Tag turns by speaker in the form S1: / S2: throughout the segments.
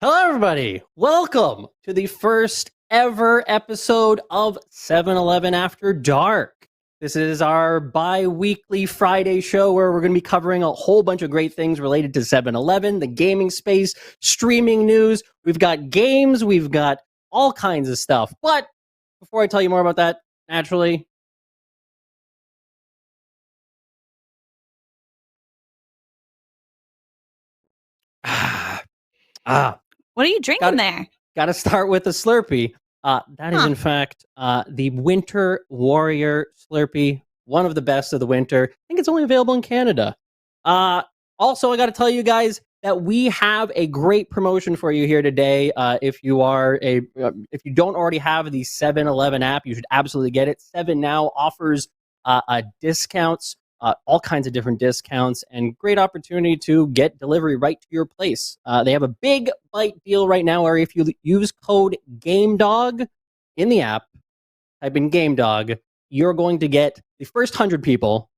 S1: Hello, everybody. Welcome to the first ever episode of 7-Eleven After Dark. This is our bi-weekly Friday show where we're going to be covering a whole bunch of great things related to 7-Eleven, the gaming space, streaming news. We've got games, we've got all kinds of stuff. But before I tell you more about that, naturally,
S2: What are you drinking there?
S1: Got to start with a Slurpee. That is, in fact, the Winter Warrior Slurpee, one of the best of the winter. I think it's only available in Canada. Also, I got to tell you guys that we have a great promotion for you here today. If you don't already have the 7-Eleven app, you should absolutely get it. 7 now offers discounts. All kinds of different discounts and great opportunity to get delivery right to your place. They have a big bite deal right now where if you use code GameDog in the app, type in GameDog, you're going to get the first 100 people,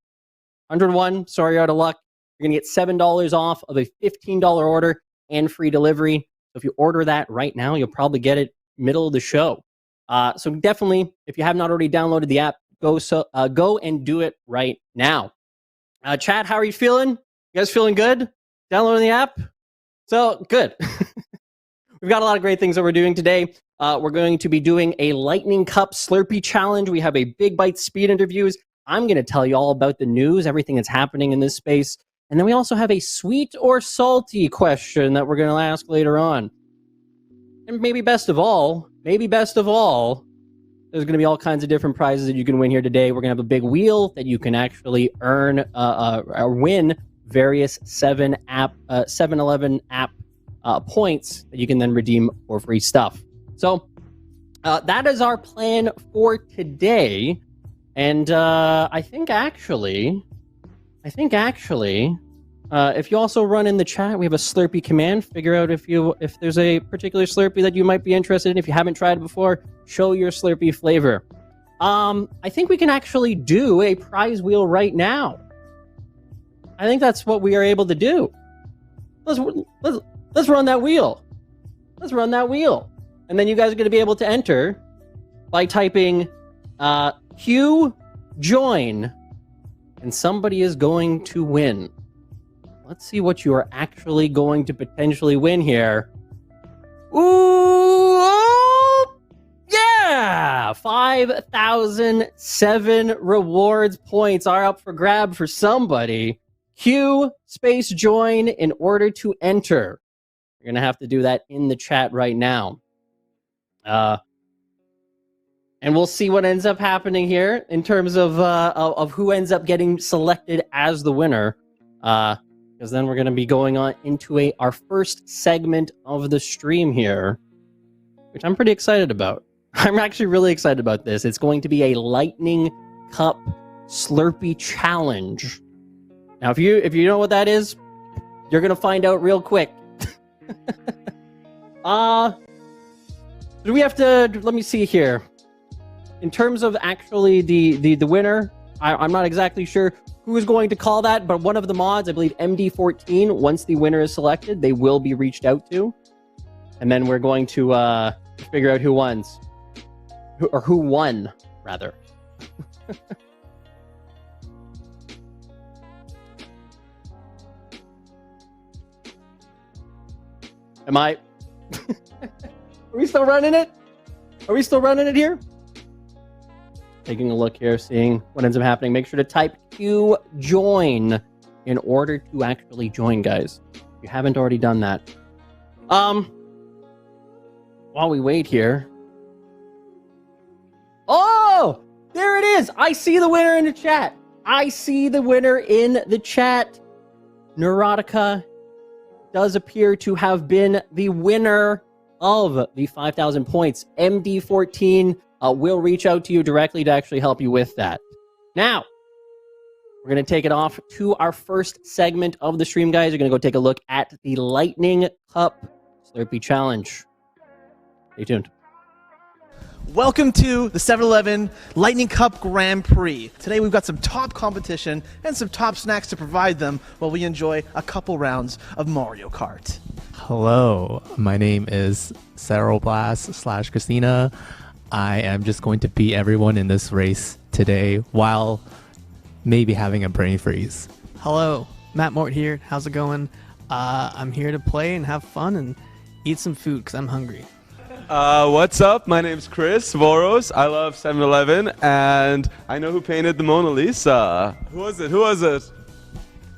S1: 101, sorry, you're out of luck, you're going to get $7 off of a $15 order and free delivery. So if you order that right now, you'll probably get it middle of the show. So definitely, if you have not already downloaded the app, go and do it right now. Chat, how are you feeling? You guys feeling good? Downloading the app? So, good. We've got a lot of great things that we're doing today. We're going to be doing a Lightning Cup Slurpee Challenge. We have a Big Bite Speed interviews. I'm going to tell you all about the news, everything that's happening in this space. And then we also have a sweet or salty question that we're going to ask later on. And maybe best of all, there's going to be all kinds of different prizes that you can win here today. We're going to have a big wheel that you can actually earn or win various 7-Eleven app points that you can then redeem for free stuff. So that is our plan for today. And I think actually, if you also run in the chat, we have a Slurpee command. Figure out if there's a particular Slurpee that you might be interested in. If you haven't tried it before, show your Slurpee flavor. I think we can actually do a prize wheel right now. I think that's what we are able to do. Let's run that wheel. Let's run that wheel. And then you guys are going to be able to enter by typing Q join, and somebody is going to win. Let's see what you are actually going to potentially win here. Ooh, yeah! 5,007 rewards points are up for grab for somebody. Q space join in order to enter. You're going to have to do that in the chat right now. And we'll see what ends up happening here in terms of who ends up getting selected as the winner. Because then we're going to be going on into our first segment of the stream here, which I'm pretty excited about. I'm actually really excited about this. It's going to be a Lightning Cup Slurpee Challenge. Now, if you know what that is, you're going to find out real quick. Do we have to... Let me see here. In terms of actually the winner, I'm not exactly sure who is going to call that, but one of the mods, I believe MD14, once the winner is selected, they will be reached out to. And then we're going to figure out who won, rather. Am I... Are we still running it? Are we still running it here? Taking a look here, seeing what ends up happening. Make sure to type Q join in order to actually join, guys. If you haven't already done that. While we wait here. Oh! There it is! I see the winner in the chat. Neurotica does appear to have been the winner of the 5,000 points. MD14 will reach out to you directly to actually help you with that. Now, we're going to take it off to our first segment of the stream, guys. You're going to go take a look at the Lightning Cup Slurpee Challenge. Stay tuned.
S3: Welcome to the 7-Eleven Lightning Cup Grand Prix. Today we've got some top competition and some top snacks to provide them while we enjoy a couple rounds of Mario Kart.
S4: Hello, my name is Blast / Christina. I am just going to beat everyone in this race today while maybe having a brain freeze.
S5: Hello, Matt Mort here. How's it going? I'm here to play and have fun and eat some food because I'm hungry.
S6: What's up? My name's Chris Voros. I love 7-Eleven, and I know who painted the Mona Lisa. Who was it?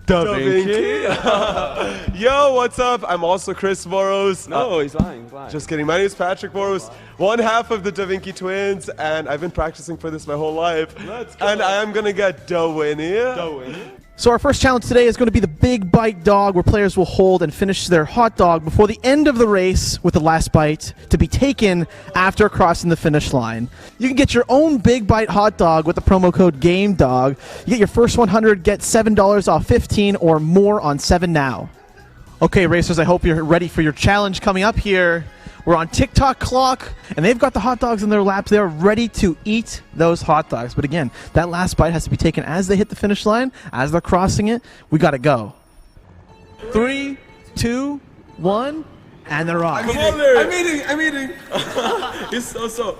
S6: Da Vinci. Yo, what's up? I'm also Chris Voros. No, he's lying. Just kidding. My name is Patrick Voros, one half of the Da Vinci twins, and I've been practicing for this my whole life. Let's go. And I am gonna get Da Winnie.
S3: So our first challenge today is going to be the Big Bite Dog, where players will hold and finish their hot dog before the end of the race with the last bite to be taken after crossing the finish line. You can get your own Big Bite hot dog with the promo code GAMEDOG. You get your first 100, get $7 off 15 or more on 7 Now. Okay, racers, I hope you're ready for your challenge coming up here. We're on TikTok clock, and they've got the hot dogs in their laps. They're ready to eat those hot dogs. But again, that last bite has to be taken as they hit the finish line, as they're crossing it. We got to go. 3, 2, 1, and they're off.
S6: I'm eating. It's so.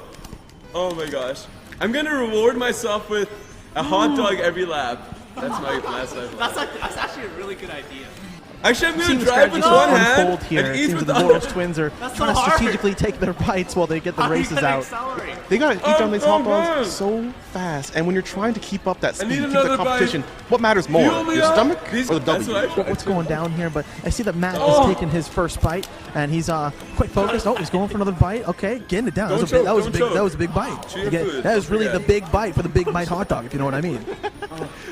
S6: Oh my gosh. I'm gonna reward myself with a hot dog every lap. That's my last life.
S5: That's actually a really good idea.
S6: Actually, I'm gonna drive with one hand
S3: here.
S6: and
S3: It
S6: eat
S3: seems
S6: with
S3: the
S6: the
S3: Voros
S6: other.
S3: twins are
S5: That's
S3: trying
S5: so
S3: to
S5: hard.
S3: strategically take their bites while they get the races out.
S7: They gotta eat down these hot
S6: man.
S7: dogs so fast, and when you're trying to keep up that speed,
S6: need
S7: keep
S6: another
S7: the
S6: bite.
S7: competition, what matters more,
S6: Fuel me
S7: your
S6: up.
S7: stomach
S6: These-
S7: or the
S6: that's
S7: W?
S6: what I-
S3: What's going down here? But I see that Matt is taking his first bite, and he's quite focused. Oh, he's going for another bite. Okay, getting it down.
S6: Don't
S3: That was a
S6: choke,
S3: big.
S6: don't
S3: That was a big bite.
S6: Chew your
S3: Again,
S6: food.
S3: that is
S6: Don't
S3: really
S6: forget.
S3: the big bite for the Big Bite hot dog, if you know what I mean.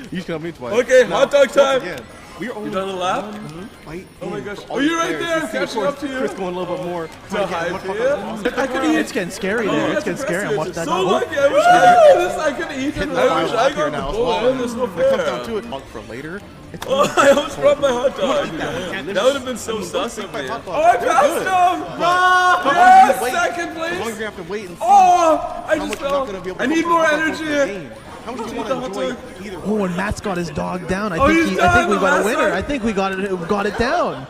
S7: You can me twice.
S6: Okay, hot dog time.
S7: Again, we're only
S6: You done the lap?
S7: fight
S6: Oh my
S7: in
S6: gosh.
S7: for all
S6: Oh, you're
S7: these
S6: right
S7: players.
S6: there. I'm
S7: You see, of
S6: catching
S7: course,
S6: up to you.
S7: Chris going a little bit more.
S6: So high
S7: Much
S6: for
S7: harder
S6: you.
S7: than us.
S6: I could eat.
S3: It's getting scary there. It's getting scary. I'm watching that.
S6: So
S3: now.
S6: lucky. I wish I could eat it. I wish I got the
S7: now as
S6: bullet.
S7: well.
S6: There's no
S7: When it comes down
S6: fair.
S7: to it, for later. It's
S6: Oh, I almost dropped my hot dog. That would have been so sus of me.
S7: hot
S6: Oh,
S7: dog.
S6: I
S7: They're
S6: passed
S7: good,
S6: him!
S7: but
S6: No!
S7: how long
S6: Yes,
S7: do you wait?
S6: second
S7: As long as
S6: place!
S7: you have to wait and see
S6: Oh, I
S7: how
S6: just
S7: much you're not
S6: fell.
S7: gonna be able to
S6: I need
S7: focus
S6: more
S7: on the
S6: energy.
S7: game. How much do you want
S6: the
S7: to
S6: hot
S7: enjoy
S6: dog.
S7: either
S3: Oh, and Matt's got his dog down. I
S6: Oh,
S3: think
S6: he's
S3: we
S6: down,
S3: got a
S6: last
S3: winner.
S6: one.
S3: I think we got it down.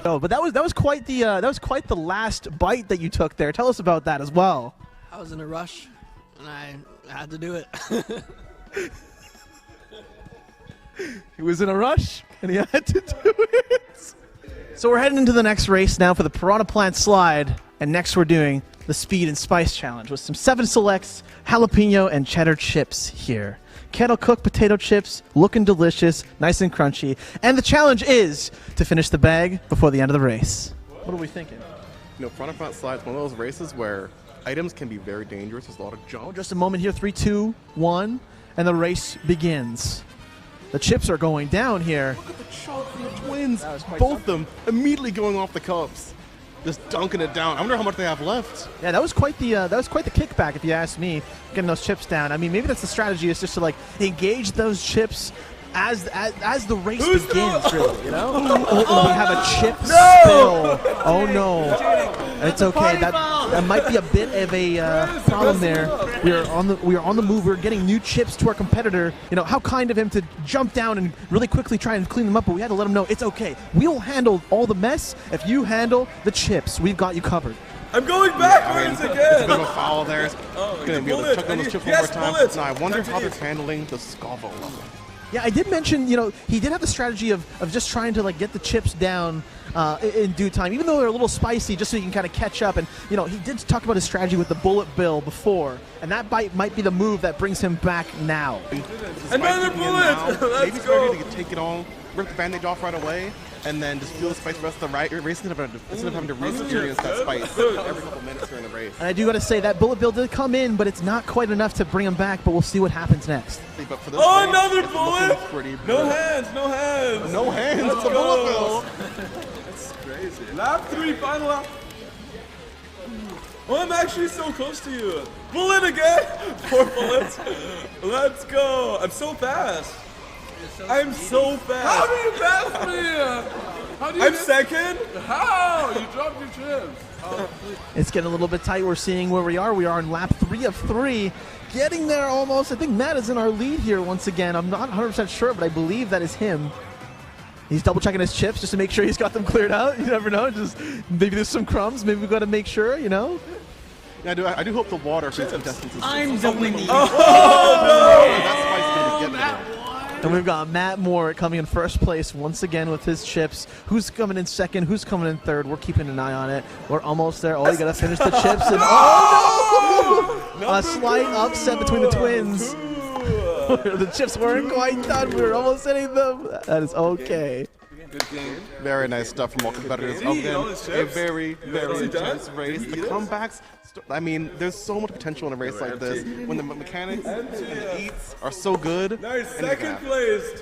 S3: Oh, but that was quite the last bite that you took there. Tell us about that as well.
S5: I was in a rush, and I had to do it.
S3: He was in a rush, and he had to do it. So we're heading into the next race now for the Piranha Plant Slide, and next we're doing the Speed and Spice Challenge with some 7 selects, jalapeno and cheddar chips here. Kettle cooked potato chips, looking delicious, nice and crunchy, and the challenge is to finish the bag before the end of the race. What are we thinking?
S7: You know, front slide is one of those races where items can be very dangerous. There's a lot of
S3: Oh,
S7: jump.
S3: just a moment here. 3, 2, 1, and the race begins. The chips are going down here.
S7: Look at the choke from the twins.
S3: That was quite
S7: Both of them immediately going off the cups, just dunking it down. I wonder how much they have left.
S3: Yeah, that was quite the kickback, if you ask me, getting those chips down. I mean, maybe that's the strategy, is just to like engage those chips as the race begins, really. You know? Oh, we have a chip spill. Oh no, it's okay. That might be a bit of a problem there. We are on the move. We're getting new chips to our competitor. You know, how kind of him to jump down and really quickly try and clean them up. But we had to let him know it's okay. We will handle all the mess if you handle the chips. We've got you covered.
S6: I'm going backwards
S7: It's a
S6: again.
S7: bit of a foul there. Gonna be able to chuck on those chips one more time.
S6: bullets.
S7: Now I wonder
S6: Time to
S7: how they're
S6: eat.
S7: handling the Scavo level.
S3: Yeah, I did mention, you know, he did have the strategy of just trying to like get the chips down in due time, even though they're a little spicy, just so you can kind of catch up. And you know, he did talk about his strategy with the bullet bill before, and that bite might be the move that brings him back now.
S6: Another bullet.
S7: Maybe
S6: Let's
S7: it's
S6: go.
S7: ready to take it all, rip the bandage off right away, and then just feel the spice for the rest of the race instead of having to re-experience that spice every couple minutes during the race.
S3: And I do got to say that bullet bill did come in, but it's not quite enough to bring him back. But we'll see what happens next.
S7: But for this
S6: Oh,
S7: race,
S6: another
S7: it's
S6: bullet.
S7: looking pretty
S6: No
S7: brutal.
S6: hands, no hands.
S7: No hands.
S6: Let's
S7: It's a
S6: go.
S7: bullet bill.
S6: That's crazy. Lap 3, final lap. Oh, I'm actually so close to you. Bullet again. 4 bullets. Let's go. I'm so fast. I'm so fast.
S8: How do you pass me? How do you
S6: I'm second.
S8: How? You dropped your
S3: It's getting a little bit tight. We're seeing where we are. We are in lap 3 of 3. Getting there almost. I think Matt is in our lead here once again. I'm not 100% sure, but I believe that is him. He's double checking his chips just to make sure he's got them cleared out. You never know. Just maybe there's some crumbs. Maybe we've got to make sure, you know.
S7: Yeah, I do hope the water for these contestants is
S5: I'm doing the
S7: that's why he's going to get there.
S3: And we've got Matt Moore coming in first place once again with his chips. Who's coming in second? Who's coming in third? We're keeping an eye on it. We're almost there. Oh, you got to finish the chips. And oh, no! A slight upset between the twins. The chips weren't quite done. We were almost hitting them. That is okay.
S7: Good game. Very nice stuff from all competitors. Again, a very, very intense race. The comebacks, I mean, there's so much potential in a race like this when the mechanics and the eats are so good.
S6: Nice, second place.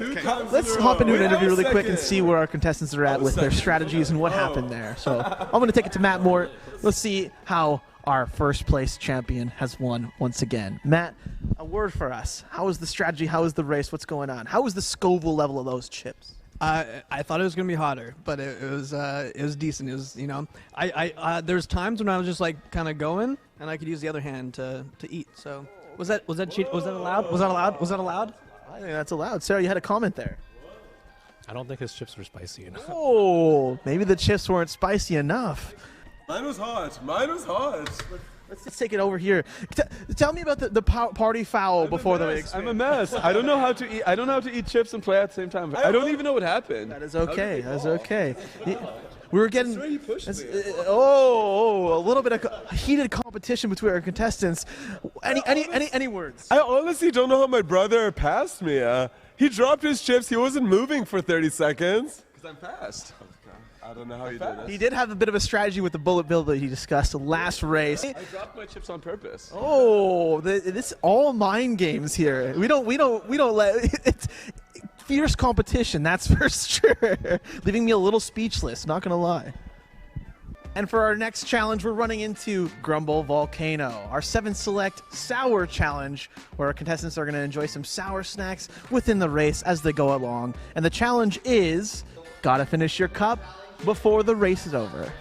S3: Let's hop into an interview really quick and see where our contestants are at with their strategies and what happened there. So I'm going to take it to Matt Moore. Let's see how our first place champion has won once again. Matt, a word for us. How was the strategy? How was the race? What's going on? How was the Scoville level of those chips?
S5: I thought it was gonna be hotter, but it was decent. It was, you know, there's times when I was just like kind of going, and I could use the other hand to eat. So was that cheat? Was that allowed? Was that allowed? Was that allowed?
S3: I think that's allowed. Sarah, you had a comment there.
S4: I don't think his chips were spicy enough.
S3: Oh, maybe the chips weren't spicy enough.
S6: Mine was hot. Mine was hot.
S3: Let's take it over here. Tell me about the party foul before the race.
S6: I'm a mess. I don't know how to eat. I don't know how to eat chips and play at the same time. I don't even know what happened.
S3: That is okay. That is okay. We were getting
S6: He pushed me.
S3: a little bit of heated competition between our contestants. Any words?
S6: I honestly don't know how my brother passed me. He dropped his chips. He wasn't moving for 30 seconds. Because I'm fast. I don't know how you did this.
S3: He did have a bit of a strategy with the bullet bill that he discussed last race.
S6: I dropped my chips on purpose.
S3: Oh, this all mind games here. We don't let it's fierce competition. That's for sure. Leaving me a little speechless. Not gonna lie. And for our next challenge, we're running into Grumble Volcano, our 7 select sour challenge, where our contestants are going to enjoy some sour snacks within the race as they go along. And the challenge is, gotta finish your cup before the race is over.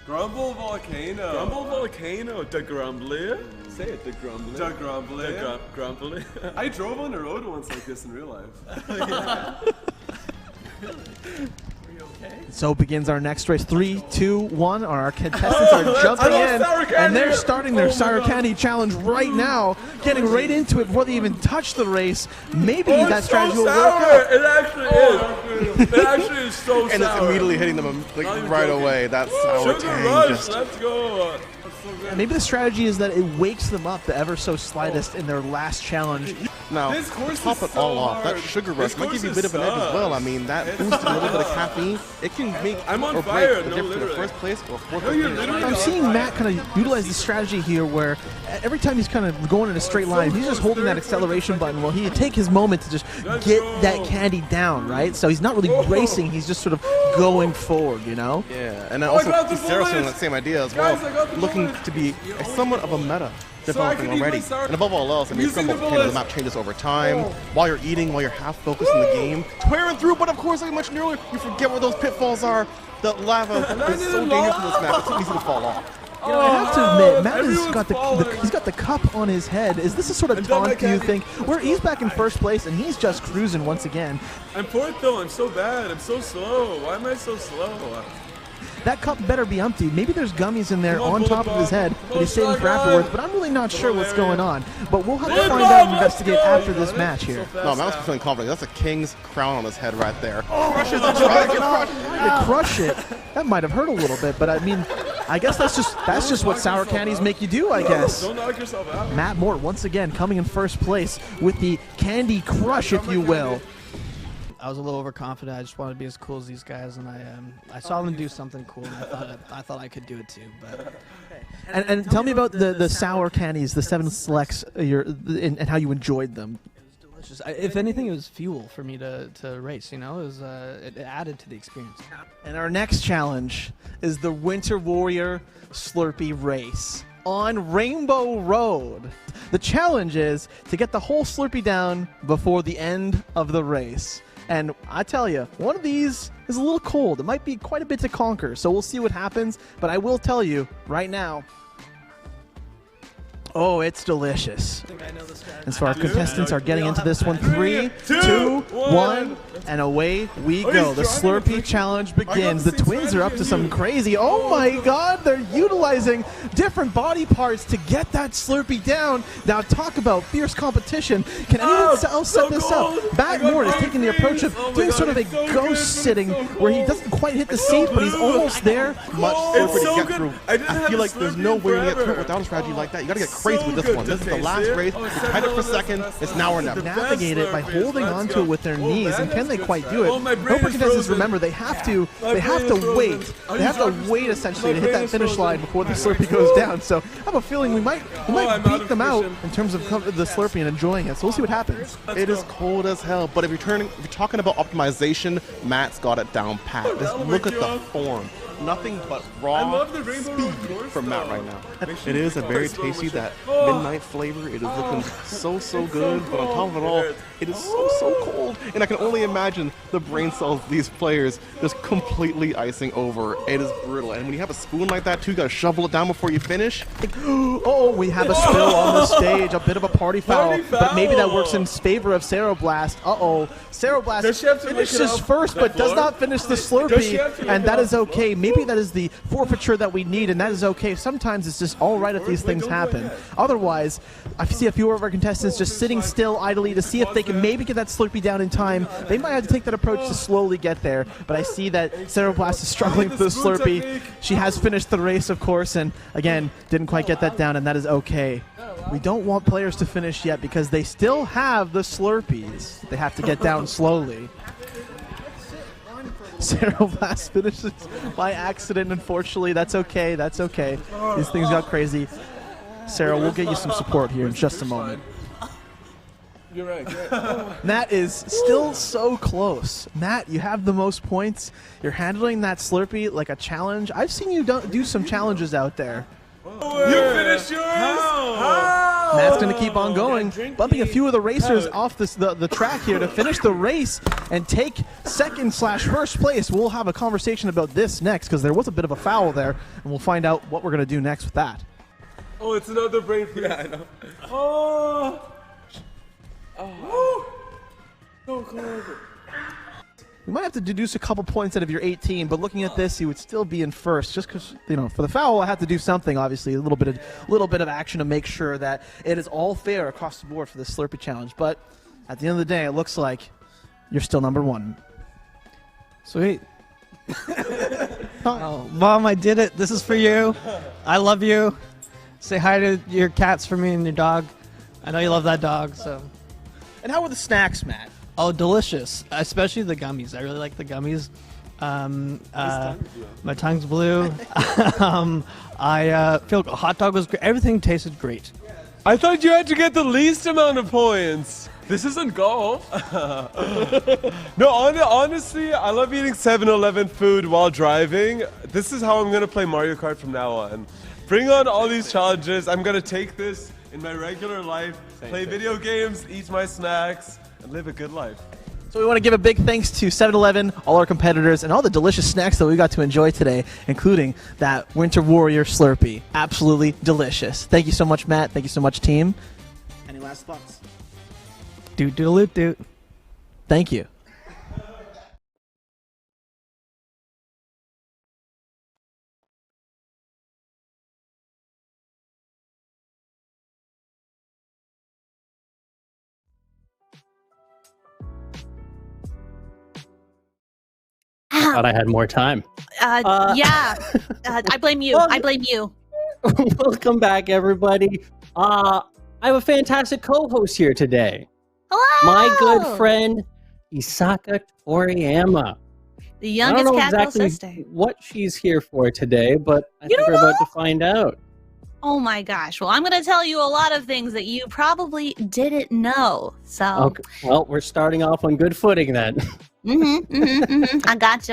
S6: Grumble Volcano. Grumble Volcano. The Grumbly. Say it, the Grumbly. The Grumbly. The Grumbly. I drove on the road once like this in real life.
S3: So begins our next race. 3, 2, 1. Our contestants are jumping in, and they're starting their Sour Candy challenge right now, getting right into it before they even touch the race. Maybe that strategy will work out.
S6: It actually is. It actually is so sour.
S7: And it's immediately hitting them like, right away. That sour
S6: Sugar
S7: tang
S6: rush.
S7: just...
S6: Let's go.
S3: Maybe the strategy is that it wakes them up the ever so slightest in their last challenge.
S7: Now,
S6: This course
S7: top
S6: is
S7: it
S6: so
S7: all off.
S6: hard.
S7: That sugar rush
S6: This
S7: might give you a
S6: course
S7: bit of an edge as well. I
S6: sucks.
S7: mean, that boosted a little bit of caffeine. It can make
S6: I'm on
S7: or break
S6: fire,
S7: the
S6: no,
S7: difference in the
S6: literally.
S7: first place or fourth
S6: No, you're
S7: place.
S6: literally
S3: I'm
S6: on
S3: seeing
S6: fire.
S3: Matt kind of utilize the strategy here where every time he's kind of going in a straight line, he's just holding that acceleration button while he take his moment to just get that candy down, right? So he's not really racing, he's just sort of going forward, you know?
S7: Yeah, and then
S6: I got
S7: also
S6: the
S7: Sarah's doing
S6: bullet!
S7: that same idea as
S6: Guys,
S7: well.
S6: I got the
S7: Looking
S6: bullet!
S7: to be somewhat of a meta
S6: I
S7: developing
S6: can eat
S7: already.
S6: my sour-
S7: And above all else, I mean,
S6: Using
S7: Grumble
S6: the
S7: Volcano, the
S6: bullets.
S7: map changes over time. While you're eating, while you're half focused in the game. Tearing through, but of course, like I mentioned earlier, you forget where those pitfalls are. The lava is so dangerous in this map, it's easy to fall off.
S3: You know, I have to admit, Matt has
S6: everyone's
S3: got
S6: falling.
S3: he's got the cup on his head. Is this a sort of
S6: And then I
S3: taunt, do you
S6: can't-
S3: think? Where he's back in first place and he's just cruising once again.
S6: I'm fourth though. I'm so bad. I'm so slow. Why am I so slow?
S3: That cup better be empty. Maybe there's gummies in there
S6: Come on,
S3: on
S6: bullet
S3: top of his
S6: ball.
S3: head that
S6: Bullet
S3: he's saving
S6: ball,
S3: for
S6: guys.
S3: afterwards, but I'm really not
S6: Come
S3: sure
S6: on,
S3: what's
S6: Larry.
S3: going on. But we'll have to
S6: Bullet
S3: find
S6: ball,
S3: out and
S6: let's
S3: investigate
S6: go.
S3: after this
S6: So
S3: match
S6: fast
S3: here.
S7: No, Matt was
S6: now.
S7: feeling confident. That's a king's crown on his head right there.
S3: Crushes the to crush it. That might have hurt a little bit, but I mean, I guess that's just what sour candies make you do, I guess.
S6: Don't knock yourself out.
S3: Matt Moore once again coming in first place with the Candy Crush, if you will.
S5: I was a little overconfident. I just wanted to be as cool as these guys, and I saw them do something cool, and I thought I could do it too. But
S3: And tell me about the sour candies, the 7 selects, and how you enjoyed them.
S5: delicious. If anything, it was fuel for me to race. You know, it added to the experience.
S3: And our next challenge is the Winter Warrior Slurpee Race on Rainbow Road. The challenge is to get the whole Slurpee down before the end of the race. And I tell you, one of these is a little cold. It might be quite a bit to conquer, so we'll see what happens. But I will tell you right now, oh, it's delicious. And so our contestants are getting into this one. 3, 2, 1, and away we go. The Slurpee challenge begins. The twins are up to some crazy. Oh my God, they're utilizing different body parts to get that Slurpee down. Now talk about fierce competition. Can anyone else set this up? Matt Moore is taking the approach of doing sort of a ghost sitting where he doesn't quite hit the seat, but he's almost there.
S7: Much Slurpee to get through. I feel like there's no way to get through it without a strategy like that. You gotta get crazy with this one. This is the last race. We tied it for second. It's now or never.
S3: Navigate it by holding onto it with their knees, and can they quite do it? Hope contestants remember they have to wait. They have to wait essentially to hit that finish line before the Slurpee goes down. So I have a feeling we might beat them out in terms of the Slurpee and enjoying it. So we'll see what happens.
S7: It is cold as hell, but if you're talking about optimization, Matt's got it down pat. Just look at the form. Nothing but raw speed from Matt right now. It is a very tasty, that midnight flavor. It is looking so good, but on top of it all, it is so cold. And I can only imagine the brain cells of these players just completely icing over. It is brutal. And when you have a spoon like that too, you gotta shovel it down before you finish.
S3: Oh, we have a spill on the stage, a bit of a party foul, but maybe that works in favor of Ceroblast. Ceroblast finishes first, but does not finish the Slurpee, and that is okay. Maybe that is the forfeiture that we need, and that is okay. Sometimes it's just all right if these things happen. Otherwise, I see a few of our contestants just sitting still idly to see if they can maybe get that Slurpee down in time. They might have to take that approach to slowly get there, but I see that Ceroblast is struggling for the Slurpee. She has finished the race, of course, and again, didn't quite get that down, and that is okay. We don't want players to finish yet because they still have the Slurpees. They have to get down slowly. Ceroblast finishes by accident, unfortunately. That's okay, that's okay. These things got crazy. Sarah, we'll get you some support here in just a moment.
S6: You're right.
S3: Matt is still so close. Matt, you have the most points. You're handling that Slurpee like a challenge. I've seen you do some challenges out there.
S6: You finished yours? How?
S3: Matt's going to keep on going, bumping a few of the racers off the track here to finish the race and take second/first place. We'll have a conversation about this next because there was a bit of a foul there, and we'll find out what we're going to do next with that.
S6: Oh, it's another brain freeze. Yeah, I know. Oh. So cold.
S3: We might have to deduce a couple points out of your 18, but looking at this, you would still be in first. Just because, you know, for the foul, I have to do something. Obviously, a little bit of action to make sure that it is all fair across the board for the Slurpee challenge. But at the end of the day, it looks like you're still number one.
S5: Sweet. Oh, Mom, I did it. This is for you. I love you. Say hi to your cats for me and your dog. I know you love that dog. So.
S3: And how were the snacks, Matt?
S5: Oh, delicious, especially the gummies. I really like the gummies. My tongue's blue. I feel hot dog was great. Everything tasted great.
S6: I thought you had to get the least amount of points. This isn't golf. No, honestly, I love eating 7-Eleven food while driving. This is how I'm going to play Mario Kart from now on. Bring on all these challenges. I'm going to take this in my regular life, play video games, eat my snacks, and live a good life.
S3: So we want to give a big thanks to 7-Eleven, all our competitors, and all the delicious snacks that we got to enjoy today, including that Winter Warrior Slurpee. Absolutely delicious. Thank you so much, Matt. Thank you so much, team. Any last thoughts?
S5: Doot.
S3: Thank you.
S1: Thought I had more time.
S2: Yeah. I blame you.
S1: Well,
S2: I blame you.
S1: Welcome back, everybody. I have a fantastic co-host here today.
S2: Hello.
S1: My good friend, KisakaToriama.
S2: The
S1: I
S2: youngest
S1: don't know
S2: Cadwell
S1: exactly
S2: sister.
S1: what she's here for today, but I think we're about to find out.
S2: Oh my gosh. Well, I'm going to tell you a lot of things that you probably didn't know. So.
S1: Okay. Well, we're starting off on good footing then.
S2: I got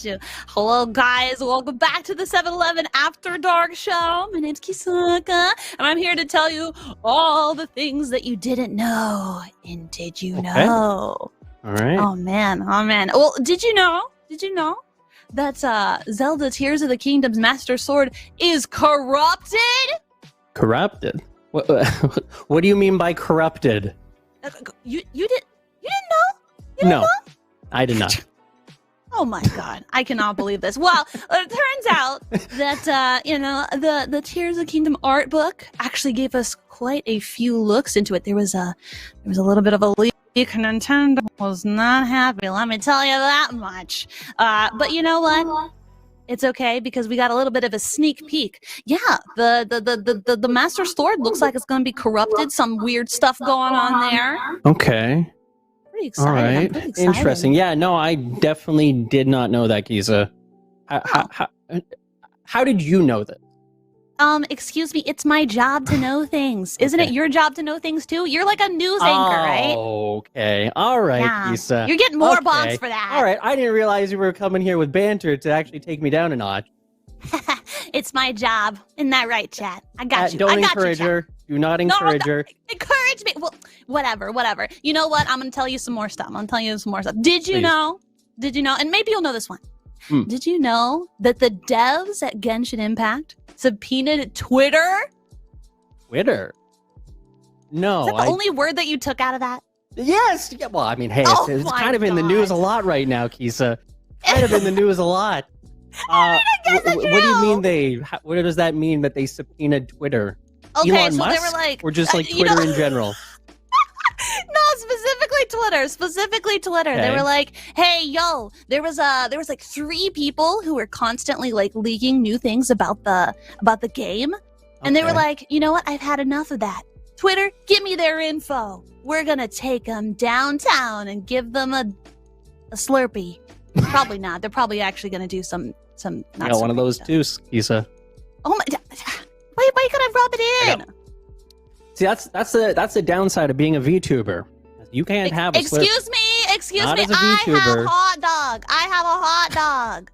S2: you. Hello, guys. Welcome back to the 7-Eleven After Dark Show. My name's Kisaka, and I'm here to tell you all the things that you didn't know. And did you know?
S1: All right.
S2: Oh man. Well, did you know that Zelda Tears of the Kingdom's Master Sword is corrupted?
S1: Corrupted? What do you mean by corrupted?
S2: You didn't know?
S1: No, I did not.
S2: Oh my god, I cannot believe this. Well, it turns out that the Tears of the Kingdom art book actually gave us quite a few looks into it. There was a little bit of a leak. Nintendo was not happy, let me tell you that much. But you know what? It's okay because we got a little bit of a sneak peek. Yeah, the Master Sword looks like it's going to be corrupted. Some weird stuff going on there.
S1: Okay.
S2: Pretty excited.
S1: All right.
S2: I'm pretty excited.
S1: Interesting. Yeah, no, I definitely did not know that, Kisa. How did you know that?
S2: Excuse me, it's my job to know things. Isn't it your job to know things too? You're like a news anchor, right?
S1: Okay. All right,
S2: Yeah.
S1: Kisa.
S2: You're getting more bonks for that.
S1: All right. I didn't realize you were coming here with banter to actually take me down a notch.
S2: It's my job. Isn't that right, chat? I got you.
S1: Don't
S2: I got
S1: encourage
S2: you,
S1: her. Do not encourage her.
S2: Encourage me. Well, whatever. You know what? I'm going to tell you some more stuff. Did you
S1: Please.
S2: know? And maybe you'll know this one. Did you know that the devs at Genshin Impact subpoenaed Twitter?
S1: Twitter? No.
S2: Is that the only word that you took out of that?
S1: Yes. Yeah, well, I mean, hey,
S2: Oh
S1: it's
S2: my
S1: kind of in the news a lot right now, Kisa. Kind of in the news a lot.
S2: I guess it's
S1: what do you
S2: true.
S1: mean what does that mean that they subpoenaed Twitter?
S2: Okay,
S1: Elon
S2: so
S1: Musk?
S2: they were like,
S1: or just like
S2: you
S1: Twitter
S2: know-
S1: in general?
S2: No, specifically Twitter. They
S1: Okay.
S2: were like, "Hey, yo, there was like 3 people who were constantly like leaking new things about the game, and they were
S1: Okay.
S2: like, you know what? I've had enough of that. Twitter, give me their info. We're gonna take them downtown and give them a Slurpee. Probably not. They're probably actually gonna do some. Not
S1: One of
S2: Slurpee
S1: those
S2: stuff.
S1: too, Kisa.
S2: Oh my! Why you gotta rub it in?
S1: See, that's the downside of being a VTuber. You can't have a slip.
S2: Excuse me.
S1: Not as a
S2: I have
S1: VTuber.
S2: a hot dog.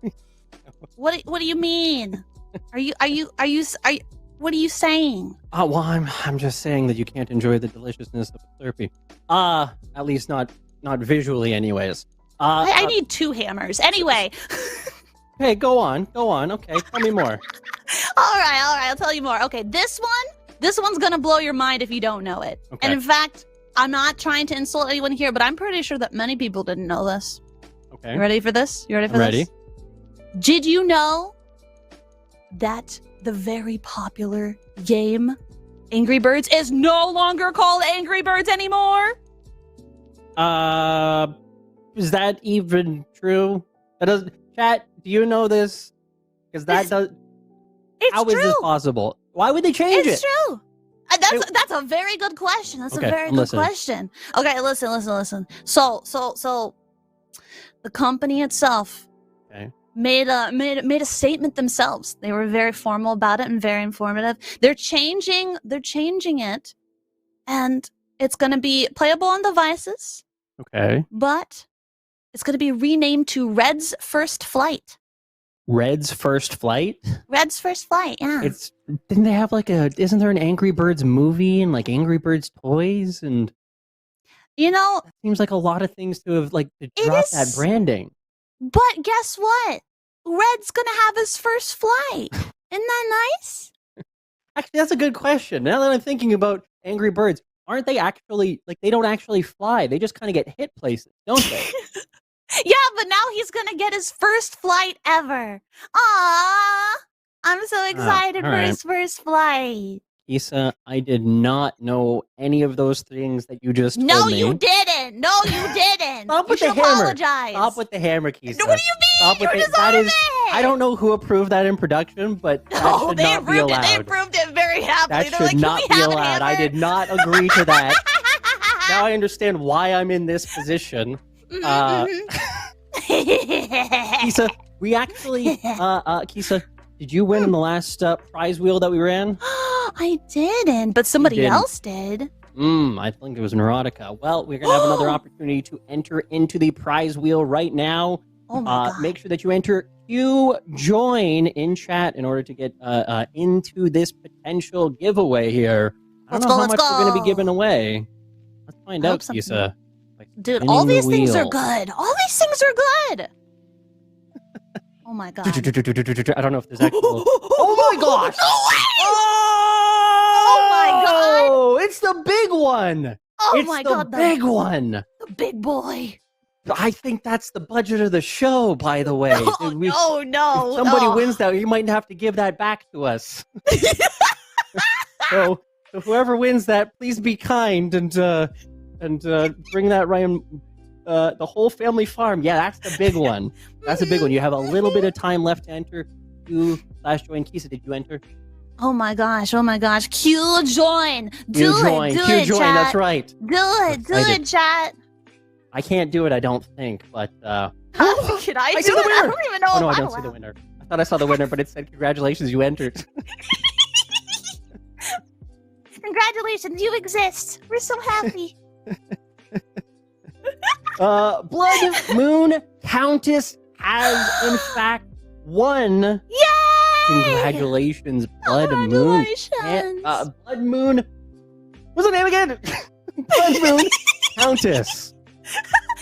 S2: What do you mean? What are you saying?
S1: Oh, well, I'm just saying that you can't enjoy the deliciousness of a Slurpee. At least not visually, anyways.
S2: I need 2 hammers. Anyway.
S1: Hey, go on. Okay, tell me more.
S2: All right. I'll tell you more. Okay, this one's gonna blow your mind if you don't know it.
S1: Okay.
S2: And in fact, I'm not trying to insult anyone here, but I'm pretty sure that many people didn't know this.
S1: Okay.
S2: You ready for this?
S1: I'm ready.
S2: Did you know that the very popular game Angry Birds is no longer called Angry Birds anymore?
S1: Is that even true? That does chat. Do you know this? Because that does.
S2: It's
S1: How is
S2: true.
S1: this possible? Why would they change
S2: It's
S1: it?
S2: true. That's a very good question. That's
S1: Okay,
S2: a very
S1: I'm
S2: good
S1: listening.
S2: question. Okay, listen. So the company itself
S1: Okay.
S2: made a statement themselves. They were very formal about it and very informative. They're changing it, and it's going to be playable on devices,
S1: Okay.
S2: but it's going to be renamed to Red's First Flight.
S1: Red's First Flight.
S2: Red's First Flight. Yeah.
S1: Didn't they have isn't there an Angry Birds movie and like Angry Birds toys and seems like a lot of things to have to drop that
S2: is.
S1: branding.
S2: But guess what? Red's gonna have his first flight. Isn't that nice?
S1: Actually, that's a good question. Now that I'm thinking about Angry Birds, aren't they actually they don't actually fly? They just kind of get hit places, don't they?
S2: Yeah, but now he's gonna get his first flight ever. Aww! I'm so excited
S1: all
S2: for
S1: right.
S2: his first flight.
S1: Issa, I did not know any of those things that you just told
S2: No,
S1: me.
S2: you didn't. No, you didn't.
S1: Stop
S2: You
S1: with the
S2: should
S1: hammer.
S2: apologize.
S1: Stop with the hammer, Kisa.
S2: What do you mean?
S1: Stop with
S2: You're
S1: it. That is.
S2: disarming.
S1: I don't know who approved that in production, but that
S2: No,
S1: should
S2: they
S1: not be
S2: approved it. They
S1: allowed.
S2: approved it very happily.
S1: That
S2: They're
S1: should
S2: like, "Can
S1: not
S2: we
S1: be
S2: have an
S1: allowed. I
S2: hammer?"
S1: did not agree to that. Now I understand why I'm in this position. Kisa, we actually, Kisa, did you win in the last prize wheel that we ran?
S2: I didn't, but somebody
S1: didn't.
S2: else did.
S1: I think it was Neurotica. Well, we're going to have another opportunity to enter into the prize wheel right now.
S2: Oh my god.
S1: Make sure that you enter Q join in chat in order to get into this potential giveaway here. I don't
S2: Let's
S1: know
S2: go,
S1: how
S2: let's
S1: much we're going to be
S2: go.
S1: giving away. Let's find
S2: I
S1: out,
S2: hope something.
S1: Kisa. If I
S2: Dude,
S1: Spinning
S2: all
S1: the
S2: these things are
S1: wheel.
S2: good. All these things are good. Oh my god.
S1: I don't know if there's actual. Oh my gosh!
S2: Oh my god!
S1: Oh, it's the big one.
S2: Oh
S1: It's
S2: my
S1: the
S2: god,
S1: big one.
S2: the big boy.
S1: I think that's the budget of the show, by the way.
S2: Oh, no.
S1: If somebody
S2: Oh.
S1: wins that, you might have to give that back to us. So whoever wins that, please be kind and bring that Ryan, the whole family farm. Yeah, that's the big one. That's a big one. You have a little bit of time left to enter. Q/join. Kisa, did you enter?
S2: Oh my gosh. Q join. Do
S1: Q join.
S2: it,
S1: Q join.
S2: chat.
S1: That's right.
S2: Do it, chat.
S1: I can't do it. I don't think, but.
S2: Can I
S1: I
S2: do
S1: see the
S2: it? I
S1: winner!
S2: don't even know
S1: Oh
S2: if
S1: no, I
S2: I'm
S1: don't see the
S2: allowed.
S1: winner. I thought I saw the winner, but it said congratulations, you entered.
S2: Congratulations, you exist. We're so happy.
S1: Blood Moon Countess has in fact won.
S2: Yay!
S1: Congratulations, Blood Moon.
S2: Congratulations.
S1: Blood Moon. What's her name again? Blood Moon Countess.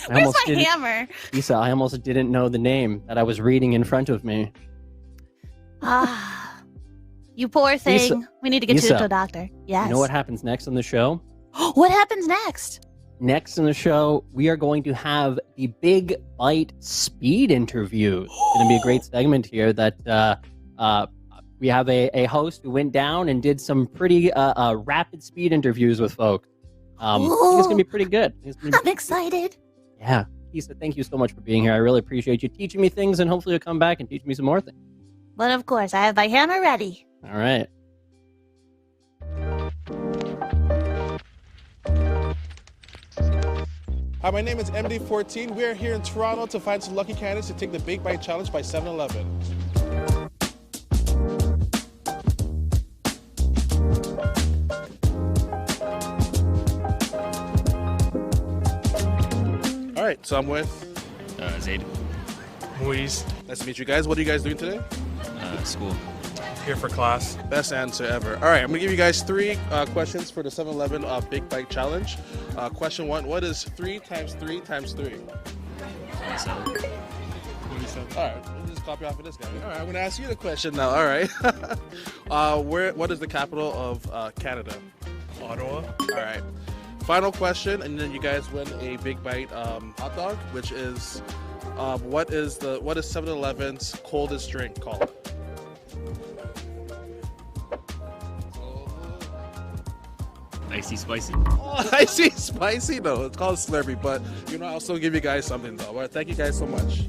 S2: Where's my hammer?
S1: Lisa, I almost didn't know the name that I was reading in front of me.
S2: Ah, you poor thing.
S1: Lisa-
S2: We need to get you
S1: Lisa,
S2: to a doctor. Yes.
S1: You know what happens next on the show?
S2: What happens next?
S1: Next in the show, we are going to have the Big Bite speed interview. It's going to be a great segment here that we have a host who went down and did some pretty rapid speed interviews with folks. I think it's going to be pretty good.
S2: I'm excited.
S1: Yeah. Kisa, thank you so much for being here. I really appreciate you teaching me things, and hopefully you'll come back and teach me some more things.
S2: But of course, I have my hammer ready.
S1: All right.
S8: Hi, my name is MD14. We are here in Toronto to find some lucky candidates to take the Big Bite Challenge by 7-Eleven. All right, so I'm with
S9: Zaid.
S10: Moise,
S8: Nice to meet you guys. What are you guys doing today?
S9: School.
S10: here for class.
S8: Best answer ever. All right, I'm gonna give you guys three questions for the 7-Eleven Big Bite Challenge. Question one: what is 3 times 3 times 3?
S9: 27.
S10: 27.
S8: All right, we'll just copy off of this guy. All right, I'm gonna ask you the question now. All right, what is the capital of Canada?
S10: Ottawa.
S8: All right. Final question, and then you guys win a Big Bite hot dog, which is what is 7-Eleven's coldest drink called?
S9: Icy spicy.
S8: Oh, I see spicy. No, it's called Slurpee, but I'll still give you guys something though. All right, thank you guys so much.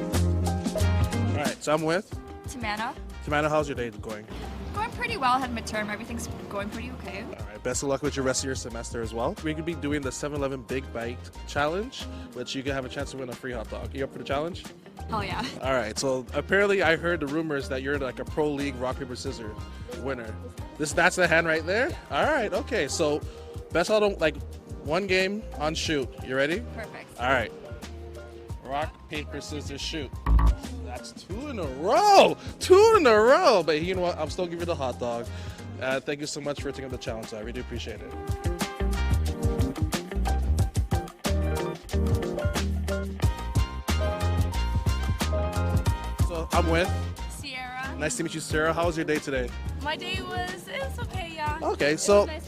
S8: All right, so I'm with
S11: Tamana.
S8: Tamana. How's your day going?
S11: Going pretty well. Had midterm. Everything's going pretty okay.
S8: All right, best of luck with your rest of your semester as well. We're going to be doing the 7-Eleven Big Bite Challenge, which you can have a chance to win a free hot dog. You up for the challenge?
S11: Hell yeah.
S8: All right, so apparently I heard the rumors that you're like a pro league rock, paper, scissors winner. That's the hand right there? All right, okay, so best out of like one game on shoot. You ready?
S11: Perfect.
S8: All right. Rock, paper, scissors, shoot. That's 2 in a row. 2 in a row. But you know what? I'm still giving you the hot dog. Thank you so much for taking up the challenge. I really appreciate it. So I'm with.
S11: Sierra.
S8: Nice to meet you, Sarah. How was your day today?
S11: My day it was okay, yeah.
S8: Okay,
S11: It
S8: so
S11: was nice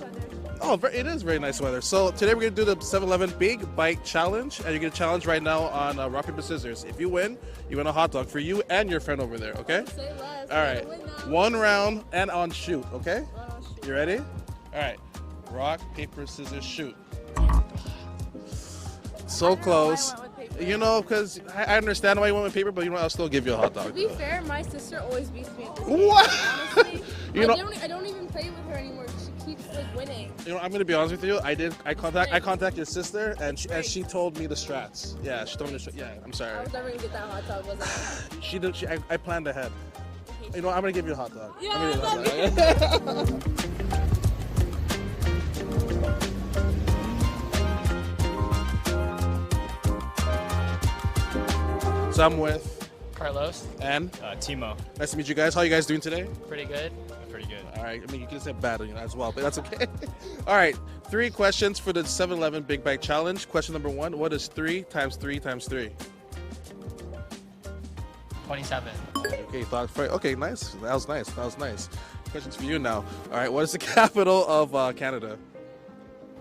S11: weather.
S8: it is very nice weather. So today we're gonna do the 7-Eleven Big Bite Challenge, and you're gonna challenge right now on rock paper scissors. If you win a hot dog for you and your friend over there. Okay?
S11: Say less.
S8: All right. One round and on shoot. Okay? You ready? All right. Rock paper scissors shoot. So close. Because I understand why you went with paper, but I'll still give you a hot dog.
S12: To be fair, my sister always beats me at this
S8: What?
S12: game. Honestly,
S8: You
S12: I don't even play with her anymore. She keeps winning.
S8: I'm gonna be honest with you. I contact your sister, and she told me the strats. Yeah, she told me the strats. Yeah, I'm sorry.
S12: I was never gonna get that hot dog, was I?
S8: She did. I planned ahead. I'm gonna give you a hot dog.
S12: Yeah,
S8: I'm gonna give you a hot dog. So I'm with
S13: Carlos
S8: and
S13: Timo.
S8: Nice to meet you guys. How are you guys doing today?
S13: Pretty good.
S9: pretty good.
S8: All right. I mean, you could have said bad as well, but that's okay. All right. 3 questions for the 7-Eleven Big Bite Challenge. Question number 1. What is 3 times 3 times 3?
S9: 27.
S8: Okay, okay, nice. That was nice. Questions for you now. All right. What is the capital of Canada?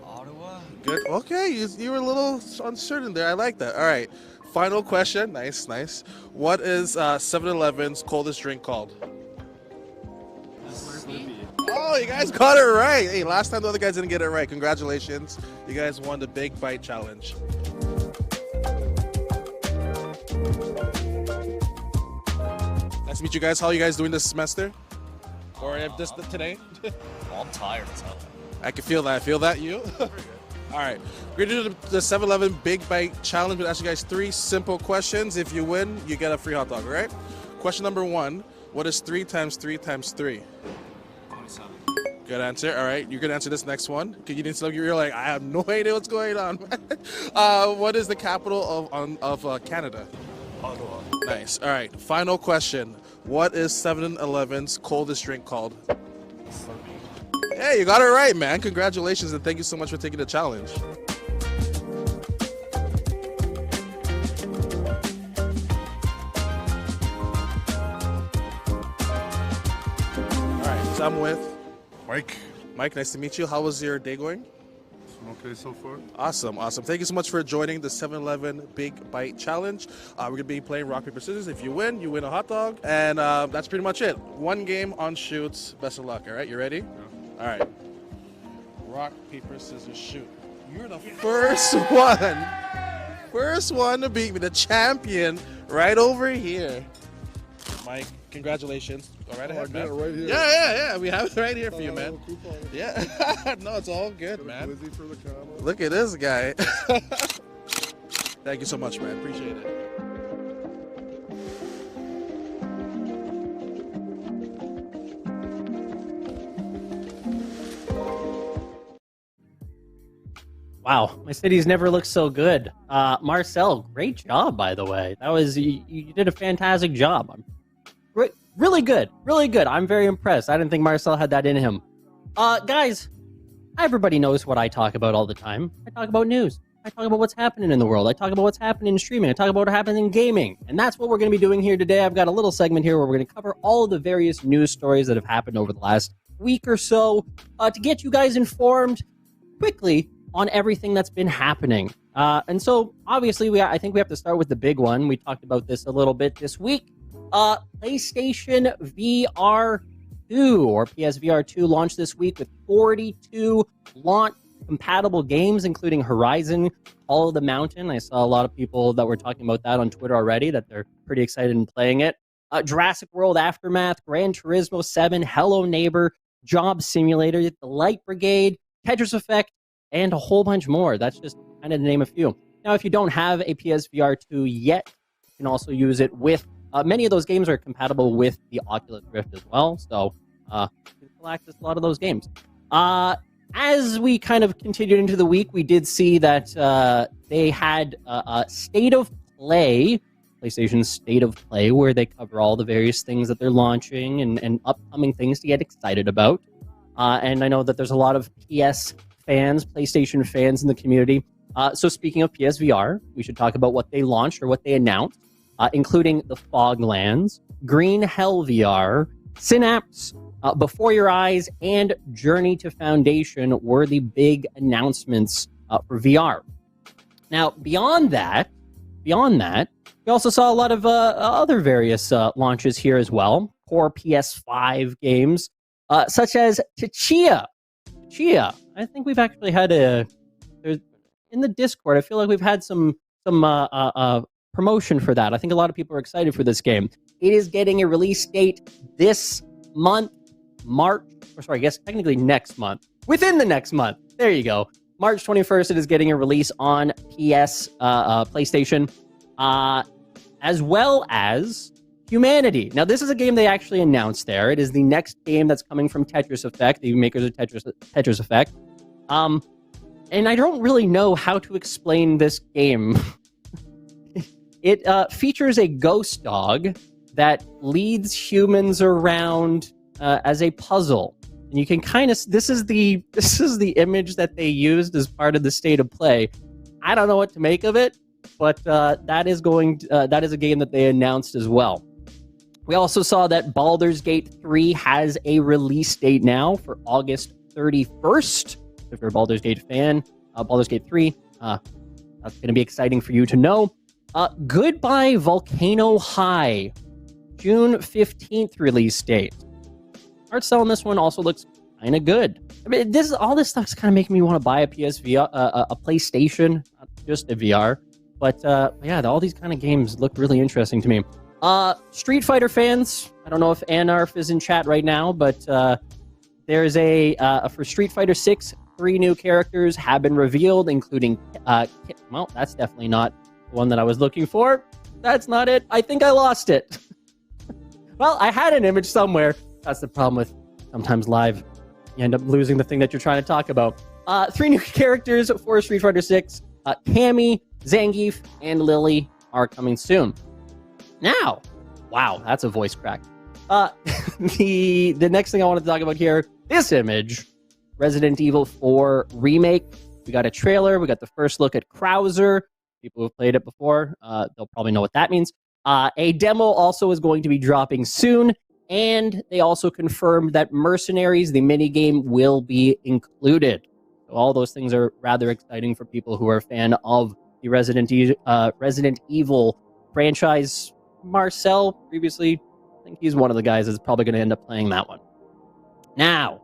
S9: Ottawa.
S8: Good. Okay, you were a little uncertain there. I like that. All right. Final question. Nice. What is 7-Eleven's coldest drink called? Oh, you guys got it right. Hey, last time the other guys didn't get it right. Congratulations. You guys won the Big Bite Challenge. Nice to meet you guys. How are you guys doing this semester? Or today?
S9: I'm tired as hell.
S8: I can feel that. I feel that. You? All right. We're going to do the 7-Eleven Big Bite Challenge. We'll ask you guys 3 simple questions. If you win, you get a free hot dog, all right? Question number 1. What is 3 times 3 times 3?
S9: 27.
S8: Good answer. All right. You're going to answer this next one. Because you didn't say you're like, I have no idea what's going on. What is the capital of Canada?
S9: Ottawa.
S8: Nice. All right. Final question. What is 7-Eleven's coldest drink called?
S9: Slurpee.
S8: Hey, you got it right, man. Congratulations, and thank you so much for taking the challenge. All right, so I'm with
S13: Mike.
S8: Mike. Nice to meet you. How was your day going?
S13: Okay so far.
S8: Awesome. Thank you so much for joining the 7-Eleven Big Bite Challenge. We're going to be playing rock, paper, scissors. If you win a hot dog. And that's pretty much it. 1 game on shoots. Best of luck, all right? You ready? Yeah. All right. Rock, paper, scissors, shoot. You're the first one. First one to beat me. The champion right over here. Mike, congratulations. Go right ahead, man.
S13: Right here.
S8: Yeah. We have it right here for you, man. Yeah. No, it's all good, man.
S13: Busy for the camera.
S8: Look at this guy. Thank you so much, man. Appreciate it.
S1: Wow, my city's never looked so good. Marcel, great job, by the way. That was you did a fantastic job. Really good. I'm very impressed. I didn't think Marcel had that in him. Guys, everybody knows what I talk about all the time. I talk about news. I talk about what's happening in the world. I talk about what's happening in streaming. I talk about what happens in gaming. And that's what we're going to be doing here today. I've got a little segment here where we're going to cover all of the various news stories that have happened over the last week or so to get you guys informed quickly on everything that's been happening. And so, obviously, I think we have to start with the big one. We talked about this a little bit this week. PlayStation VR 2, or PSVR 2, launched this week with 42 launch-compatible games, including Horizon, Call of the Mountain. I saw a lot of people that were talking about that on Twitter already, that they're pretty excited in playing it. Jurassic World Aftermath, Gran Turismo 7, Hello Neighbor, Job Simulator, The Light Brigade, Tetris Effect, and a whole bunch more. That's just kind of to name a few. Now, if you don't have a PSVR 2 yet, you can also use it with many of those games are compatible with the Oculus Rift as well, so you can access a lot of those games. As we kind of continued into the week, we did see that they had a State of Play, PlayStation State of Play, where they cover all the various things that they're launching and upcoming things to get excited about. And I know that there's a lot of PS fans, PlayStation fans in the community. So speaking of PSVR, we should talk about what they launched or what they announced, including the Foglands, Green Hell VR, Synapse, Before Your Eyes, and Journey to Foundation were the big announcements for VR. Now, beyond that, we also saw a lot of other various launches here as well. Core PS5 games, such as Tchia. I think we've actually had in the Discord, I feel like we've had some promotion for that. I think a lot of people are excited for this game. It is getting a release date this month, technically next month. Within the next month. There you go. March 21st, it is getting a release on PlayStation, as well as Humanity. Now, this is a game they actually announced there. It is the next game that's coming from Tetris Effect, the makers of Tetris Effect. And I don't really know how to explain this game. It features a ghost dog that leads humans around as a puzzle. And you can kind of this is the image that they used as part of the state of play. I don't know what to make of it, but that is a game that they announced as well. We also saw that Baldur's Gate 3 has a release date now for August 31st. If you're a Baldur's Gate fan, Baldur's Gate 3, that's going to be exciting for you to know. Goodbye Volcano High, June 15th release date. Art style on this one also looks kind of good. I mean, all this stuff's kind of making me want to buy a PSVR, a PlayStation, not just a VR. But yeah, all these kind of games look really interesting to me. Street Fighter fans, I don't know if Anarf is in chat right now, but there's for Street Fighter 6, 3 new characters have been revealed, including well, that's definitely not the one that I was looking for. That's not it. I think I lost it. Well, I had an image somewhere. That's the problem with sometimes live. You end up losing the thing that you're trying to talk about. 3 new characters for Street Fighter 6. Cammy, Zangief, and Lily are coming soon. Now, wow, that's a voice crack. The next thing I wanted to talk about here, this image, Resident Evil 4 Remake. We got a trailer. We got the first look at Krauser. People who've played it before, they'll probably know what that means. A demo also is going to be dropping soon. And they also confirmed that Mercenaries, the minigame, will be included. So all those things are rather exciting for people who are a fan of the Resident Evil franchise. Marcel, previously, I think he's one of the guys that's probably going to end up playing that one. Now,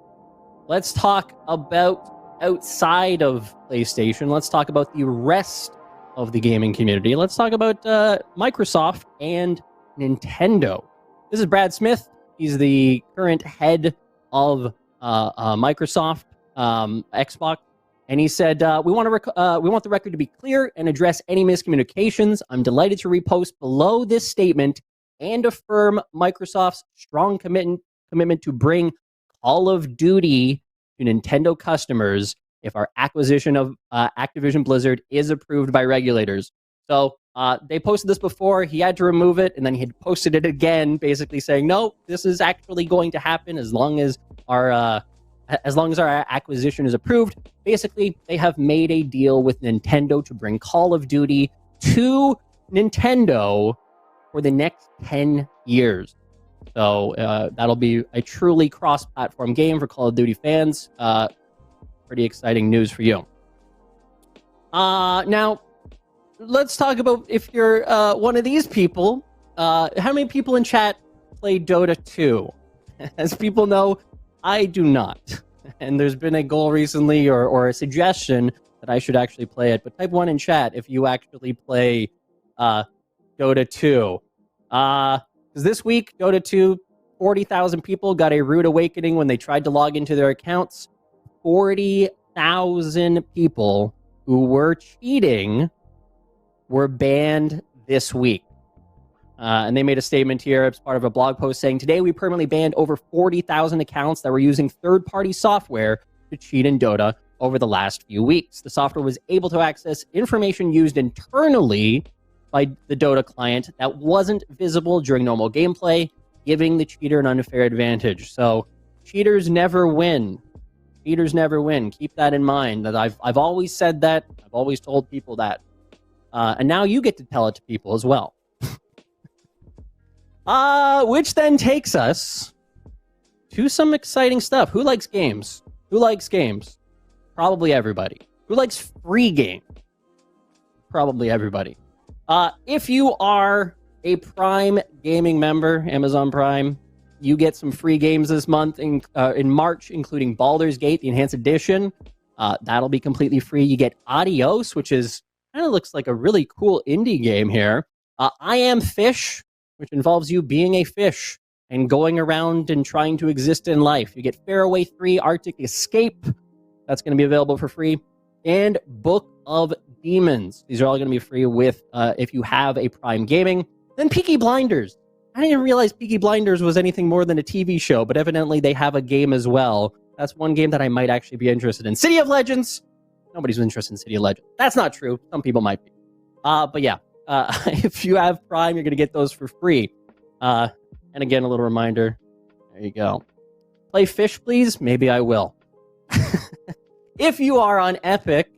S1: let's talk about outside of PlayStation. Let's talk about the rest of the gaming community. Let's talk about Microsoft and Nintendo. This is Brad Smith. He's the current head of Microsoft Xbox, and he said, "We want the record to be clear and address any miscommunications. I'm delighted to repost below this statement and affirm Microsoft's strong commitment to bring Call of Duty to Nintendo customers if our acquisition of Activision Blizzard is approved by regulators." So they posted this before. He had to remove it, and then he had posted it again, basically saying, "No, this is actually going to happen as long as our acquisition is approved." Basically, they have made a deal with Nintendo to bring Call of Duty to Nintendo for the next 10 years. So that'll be a truly cross-platform game for Call of Duty fans. Pretty exciting news for you. Now, let's talk about if you're one of these people. How many people in chat play Dota 2? As people know, I do not. And there's been a goal recently or a suggestion that I should actually play it. But type 1 in chat if you actually play Dota 2. Because this week, Dota 2, 40,000 people got a rude awakening when they tried to log into their accounts. 40,000 people who were cheating were banned this week. And they made a statement here as part of a blog post saying, "Today we permanently banned over 40,000 accounts that were using third-party software to cheat in Dota over the last few weeks. The software was able to access information used internally by the Dota client that wasn't visible during normal gameplay, giving the cheater an unfair advantage." So cheaters never win. Cheaters never win. Keep that in mind. That I've always said that. I've always told people that. And now you get to tell it to people as well. Which then takes us to some exciting stuff. Who likes games? Who likes games? Probably everybody. Who likes free games? Probably everybody. If you are a Prime gaming member, Amazon Prime, you get some free games this month in March, including Baldur's Gate, the Enhanced Edition. That'll be completely free. You get Adios, which is kind of looks like a really cool indie game here. I Am Fish, which involves you being a fish and going around and trying to exist in life. You get Faraway 3, Arctic Escape. That's going to be available for free. And Book of Demons. These are all going to be free with if you have a Prime Gaming. Then Peaky Blinders. I didn't realize Peaky Blinders was anything more than a TV show, but evidently they have a game as well. That's one game that I might actually be interested in. City of Legends. Nobody's interested in City of Legends. That's not true. Some people might be. But yeah, if you have Prime, you're going to get those for free. And again, a little reminder. There you go. play Fish, please? Maybe I will. If you are on Epic,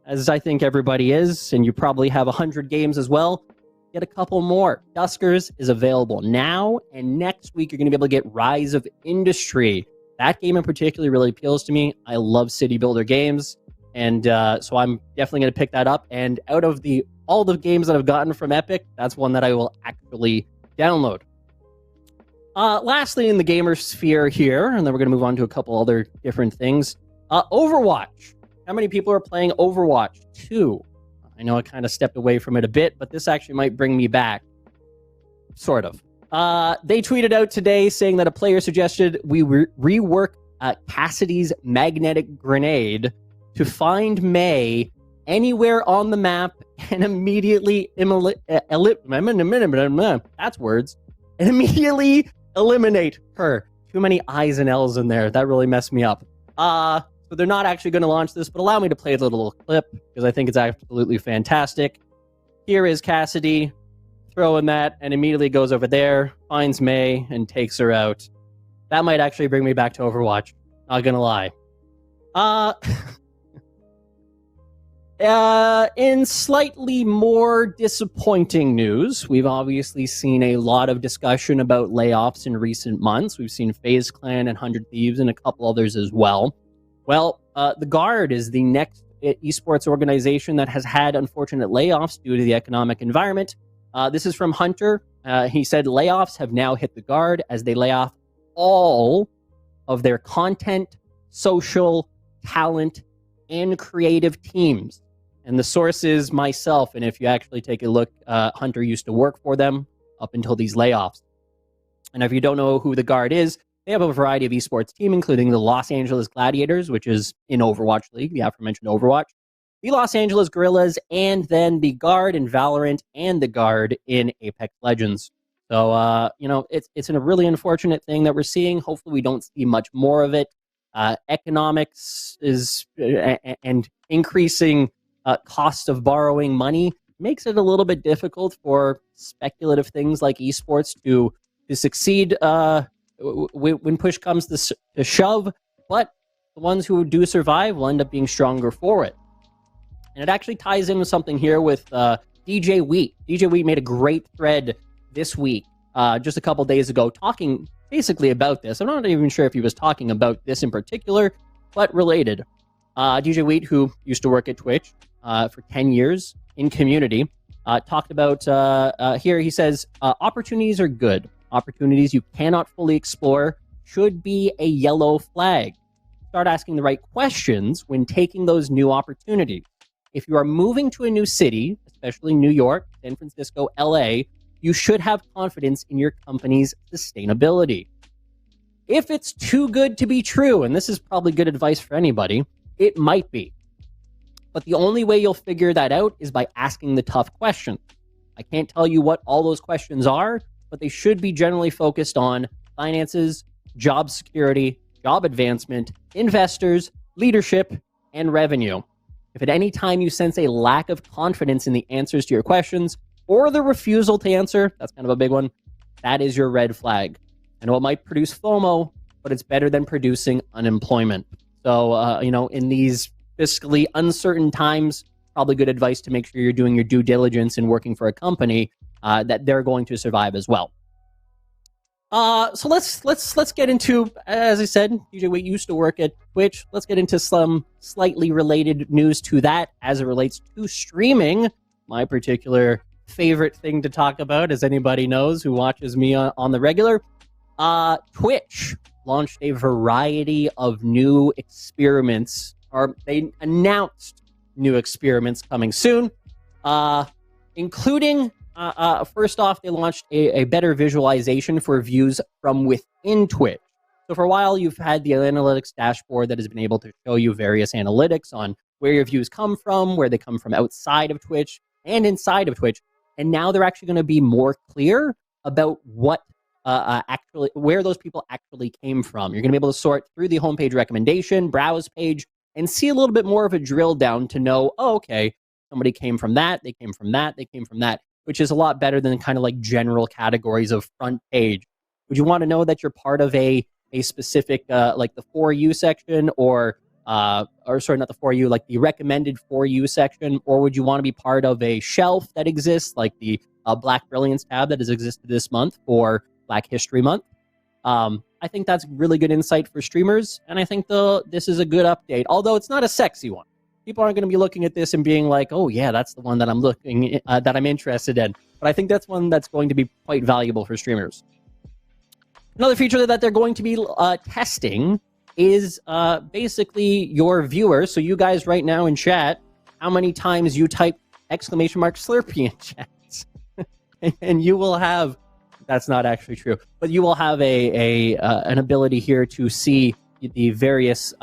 S1: as I think everybody is, and you probably have 100 games as well, get a couple more. Duskers is available now, and next week you're going to be able to get Rise of Industry. That game in particular really appeals to me. I love city builder games, and so I'm definitely going to pick that up. And out of all the games that I've gotten from Epic, that's one that I will actually download. Lastly, in the gamer sphere here, and then we're going to move on to a couple other different things. Overwatch. How many people are playing Overwatch 2? I know I kind of stepped away from it a bit, but this actually might bring me back. Sort of. They tweeted out today saying that a player suggested we rework Cassidy's magnetic grenade to find May anywhere on the map and immediately that's words. And immediately eliminate her. Too many I's and L's in there. That really messed me up. So they're not actually going to launch this, but allow me to play a little clip because I think it's absolutely fantastic. Here is Cassidy throwing that and immediately goes over there, finds May, and takes her out. That might actually bring me back to Overwatch. Not going to lie. In slightly more disappointing news, we've obviously seen a lot of discussion about layoffs in recent months. We've seen FaZe Clan and 100 Thieves and a couple others as well. Well, the Guard is the next esports organization that has had unfortunate layoffs due to the economic environment. This is from Hunter. He said layoffs have now hit the Guard as they lay off all of their content, social, talent, and creative teams. And the source is myself. And if you actually take a look, Hunter used to work for them up until these layoffs. And if you don't know who the Guard is, they have a variety of esports team, including the Los Angeles Gladiators, which is in Overwatch League, the aforementioned Overwatch, the Los Angeles Guerrillas, and then the Guard in Valorant and the Guard in Apex Legends. So, it's a really unfortunate thing that we're seeing. Hopefully we don't see much more of it. Economics is and increasing cost of borrowing money makes it a little bit difficult for speculative things like esports to succeed when push comes to shove, but the ones who do survive will end up being stronger for it. And it actually ties in with something here with DJ Wheat. DJ Wheat made a great thread this week, just a couple days ago, talking basically about this. I'm not even sure if he was talking about this in particular, but related. DJ Wheat, who used to work at Twitch for 10 years in community, talked about, here he says, opportunities are good. Opportunities you cannot fully explore should be a yellow flag. Start asking the right questions when taking those new opportunities. If you are moving to a new city, especially New York, San Francisco, LA, you should have confidence in your company's sustainability. If it's too good to be true, and this is probably good advice for anybody, it might be. But the only way you'll figure that out is by asking the tough questions. I can't tell you what all those questions are, but they should be generally focused on finances, job security, job advancement, investors, leadership, and revenue. If at any time you sense a lack of confidence in the answers to your questions or the refusal to answer, that's kind of a big one, that is your red flag. I know it might produce FOMO, but it's better than producing unemployment. So, in these fiscally uncertain times, probably good advice to make sure you're doing your due diligence and working for a company that they're going to survive as well. So let's get into, as I said, DJ Wait used to work at Twitch. Let's get into some slightly related news to that as it relates to streaming. My particular favorite thing to talk about, as anybody knows who watches me on the regular. Twitch launched a variety of new experiments, or they announced new experiments coming soon, including first off, they launched a better visualization for views from within Twitch. So for a while, you've had the analytics dashboard that has been able to show you various analytics on where your views come from, where they come from outside of Twitch and inside of Twitch. And now they're actually going to be more clear about what where those people actually came from. You're going to be able to sort through the homepage recommendation, browse page, and see a little bit more of a drill down to know, oh, okay, somebody came from that, they came from that, they came from that, which is a lot better than kind of like general categories of front page. Would you want to know that you're part of a a specific like the For You section or sorry, not the For You, like the recommended For You section, or would you want to be part of a shelf that exists, like the Black Brilliance tab that has existed this month for Black History Month? I think that's really good insight for streamers, and I think this is a good update, although it's not a sexy one. People aren't going to be looking at this and being like, oh yeah, that's the one that I'm interested in. But I think that's one that's going to be quite valuable for streamers. Another feature that they're going to be testing is basically your viewers. So you guys right now in chat, how many times you type !Slurpee in chat. And you will have, that's not actually true, but you will have an ability here to see the various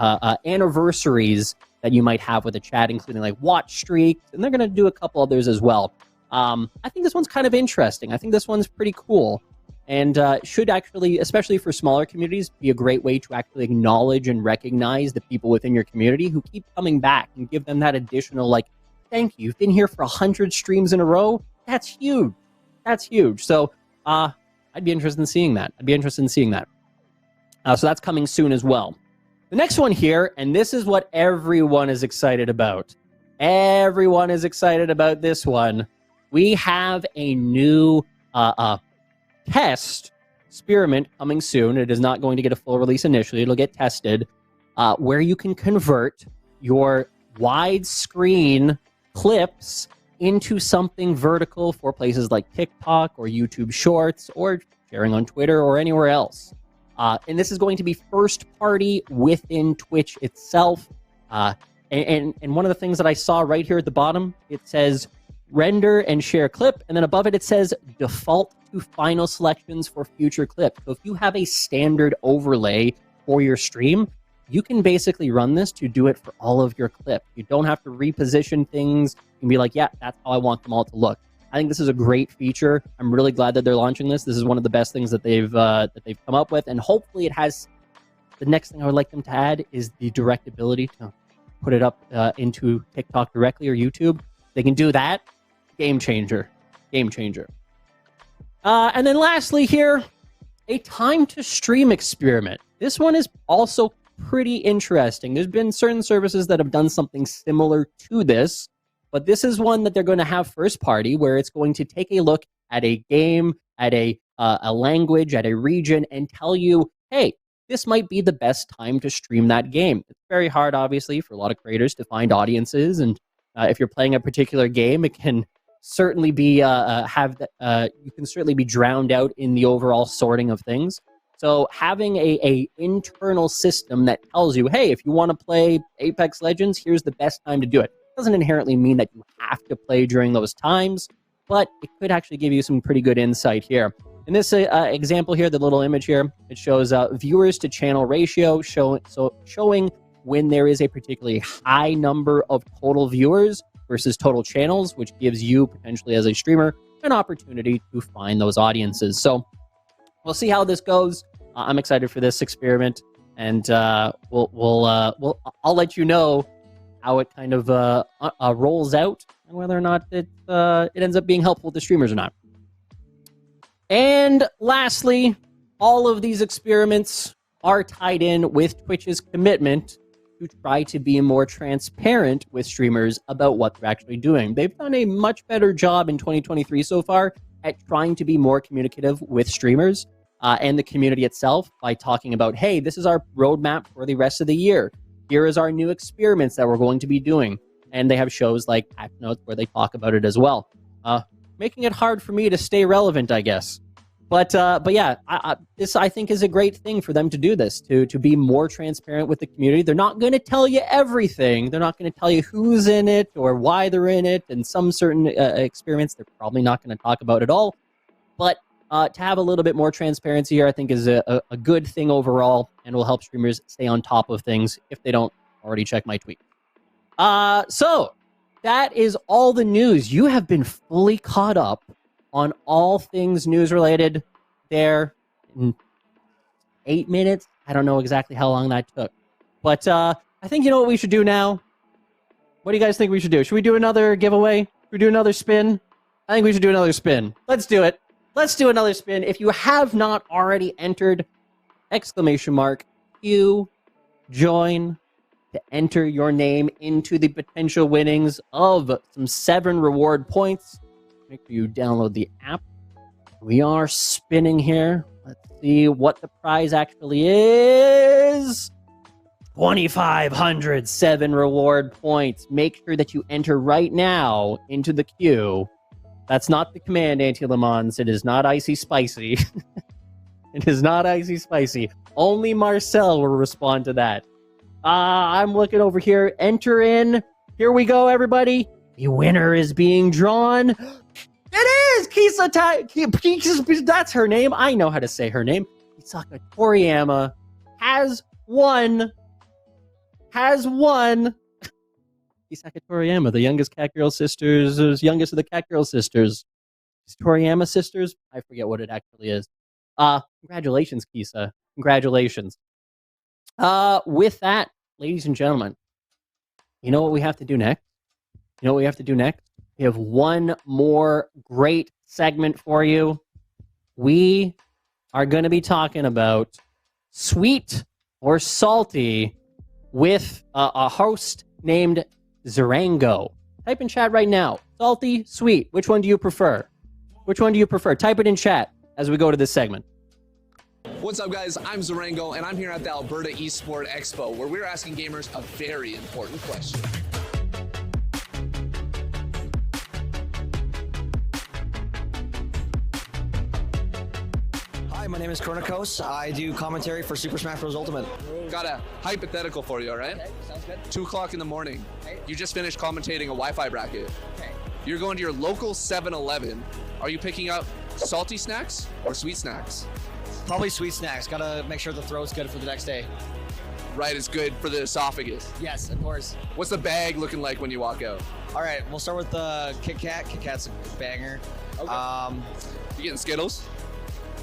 S1: anniversaries that you might have with the chat, including like watch streaks, and they're going to do a couple others as well. I think this one's kind of interesting. I think this one's pretty cool, and should actually, especially for smaller communities, be a great way to actually acknowledge and recognize the people within your community who keep coming back and give them that additional, like, thank you, you've been here for 100 streams in a row. That's huge. That's huge. So I'd be interested in seeing that. So that's coming soon as well. The next one here, and this is what everyone is excited about. Everyone is excited about this one. We have a new test experiment coming soon. It is not going to get a full release initially. It'll get tested, where you can convert your widescreen clips into something vertical for places like TikTok or YouTube Shorts or sharing on Twitter or anywhere else. And this is going to be first party within Twitch itself. And one of the things that I saw right here at the bottom, it says render and share clip. And then above it says default to final selections for future clips. So if you have a standard overlay for your stream, you can basically run this to do it for all of your clips. You don't have to reposition things. You can be like, yeah, that's how I want them all to look. I think this is a great feature. I'm really glad that they're launching this. This is one of the best things that they've come up with, and hopefully it has. The next thing I would like them to add is the direct ability to put it up into TikTok directly or YouTube. They can do that. Game changer. Game changer. And then lastly here, a time to stream experiment. This one is also pretty interesting. There's been certain services that have done something similar to this, but this is one that they're going to have first party, where it's going to take a look at a game, at a language, at a region, and tell you, hey, this might be the best time to stream that game. It's very hard, obviously, for a lot of creators to find audiences, and if you're playing a particular game, it can certainly be you can certainly be drowned out in the overall sorting of things. So having a internal system that tells you, hey, if you want to play Apex Legends, here's the best time to do it. Doesn't inherently mean that you have to play during those times, but it could actually give you some pretty good insight here. In this example here, the little image here, it shows viewers to channel ratio, showing when there is a particularly high number of total viewers versus total channels, which gives you potentially as a streamer an opportunity to find those audiences. So we'll see how this goes. I'm excited for this experiment, and I'll let you know how it kind of rolls out and whether or not it ends up being helpful to streamers or not. And lastly, all of these experiments are tied in with Twitch's commitment to try to be more transparent with streamers about what they're actually doing. They've done a much better job in 2023 so far at trying to be more communicative with streamers and the community itself by talking about, hey, this is our roadmap for the rest of the year. Here is our new experiments that we're going to be doing. And they have shows like Pack Notes where they talk about it as well. Making it hard for me to stay relevant, I guess. But yeah, this I think is a great thing for them to do this, to be more transparent with the community. They're not going to tell you everything. They're not going to tell you who's in it or why they're in it. And some certain experiments they're probably not going to talk about at all. But to have a little bit more transparency here, I think is a good thing overall, and will help streamers stay on top of things if they don't already check my tweet. So that is all the news. You have been fully caught up on all things news related there in 8 minutes. I don't know exactly how long that took, but I think you know what we should do now. What do you guys think we should do? Should we do another giveaway? Should we do another spin? I think we should do another spin. Let's do it. Let's do another spin. If you have not already entered, exclamation mark, Q, join to enter your name into the potential winnings of some 7 reward points. Make sure you download the app. We are spinning here. Let's see what the prize actually is. 2,507 reward points. Make sure that you enter right now into the queue. That's not the command, Anti-Lemons. It is not Icy Spicy. It is not Icy Spicy. Only Marcel will respond to that. I'm looking over here. Enter in. Here we go, everybody. The winner is being drawn. It is Kisa. That's her name. I know how to say her name. KisakaToriama has won. KisakaToriama, the youngest cat girl sisters, youngest of the cat girl sisters. Toriyama sisters? I forget what it actually is. Congratulations, Kisa. Congratulations. With that, ladies and gentlemen, you know what we have to do next? You know what we have to do next? We have one more great segment for you. We are going to be talking about sweet or salty with a host named Zarango. Type in chat right now. Salty, sweet. Which one do you prefer? Which one do you prefer? Type it in chat as we go to this segment.
S14: What's up, guys? I'm Zarango, and I'm here at the Alberta Esports Expo, where we're asking gamers a very important question.
S15: Hi, my name is Chronicos. I do commentary for Super Smash Bros. Ultimate.
S14: Got a hypothetical for you, all right?
S15: Okay, sounds good.
S14: 2 o'clock in the morning.
S15: Okay.
S14: You just finished commentating a Wi-Fi bracket.
S15: Okay.
S14: You're going to your local 7-Eleven. Are you picking up salty snacks or sweet snacks?
S15: Probably sweet snacks. Gotta make sure the throat's good for the next day.
S14: Right, it's good for the esophagus.
S15: Yes, of course.
S14: What's the bag looking like when you walk out?
S15: All right, we'll start with the Kit Kat. Kit Kat's a banger.
S14: Okay. You getting Skittles?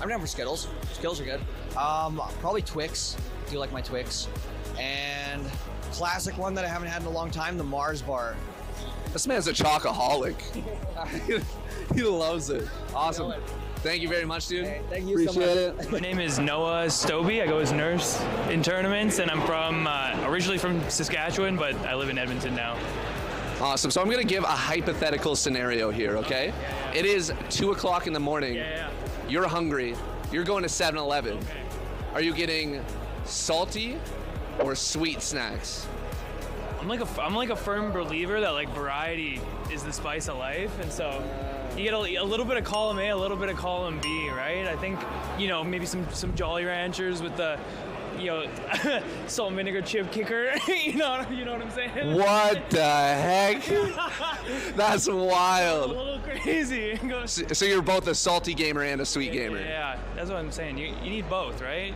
S15: I'm down for Skittles. Skittles are good. Probably Twix. Do like my Twix. And classic one that I haven't had in a long time, the Mars bar.
S14: This man's a chocoholic. He loves it. Awesome. Thank you very much, dude.
S15: Hey, thank you
S14: Appreciate
S15: so much.
S14: it.
S16: My name is Noah Stobie. I go as nurse in tournaments, and I'm from originally from Saskatchewan, but I live in Edmonton now.
S14: Awesome. So I'm going to give a hypothetical scenario here, okay?
S16: Yeah.
S14: It is 2 o'clock in the morning.
S16: Yeah.
S14: You're hungry. You're going to 7-Eleven.
S16: Okay.
S14: Are you getting salty or sweet snacks?
S16: I'm like a firm believer that like variety is the spice of life, and so you get a little bit of column A, a little bit of column B, right? I think maybe some Jolly Ranchers with the salt and vinegar chip kicker. you know what I'm saying?
S14: What the heck? That's
S16: A
S14: wild.
S16: little crazy.
S14: So you're both a salty gamer and a sweet gamer.
S16: Yeah, that's what I'm saying. You need both, right?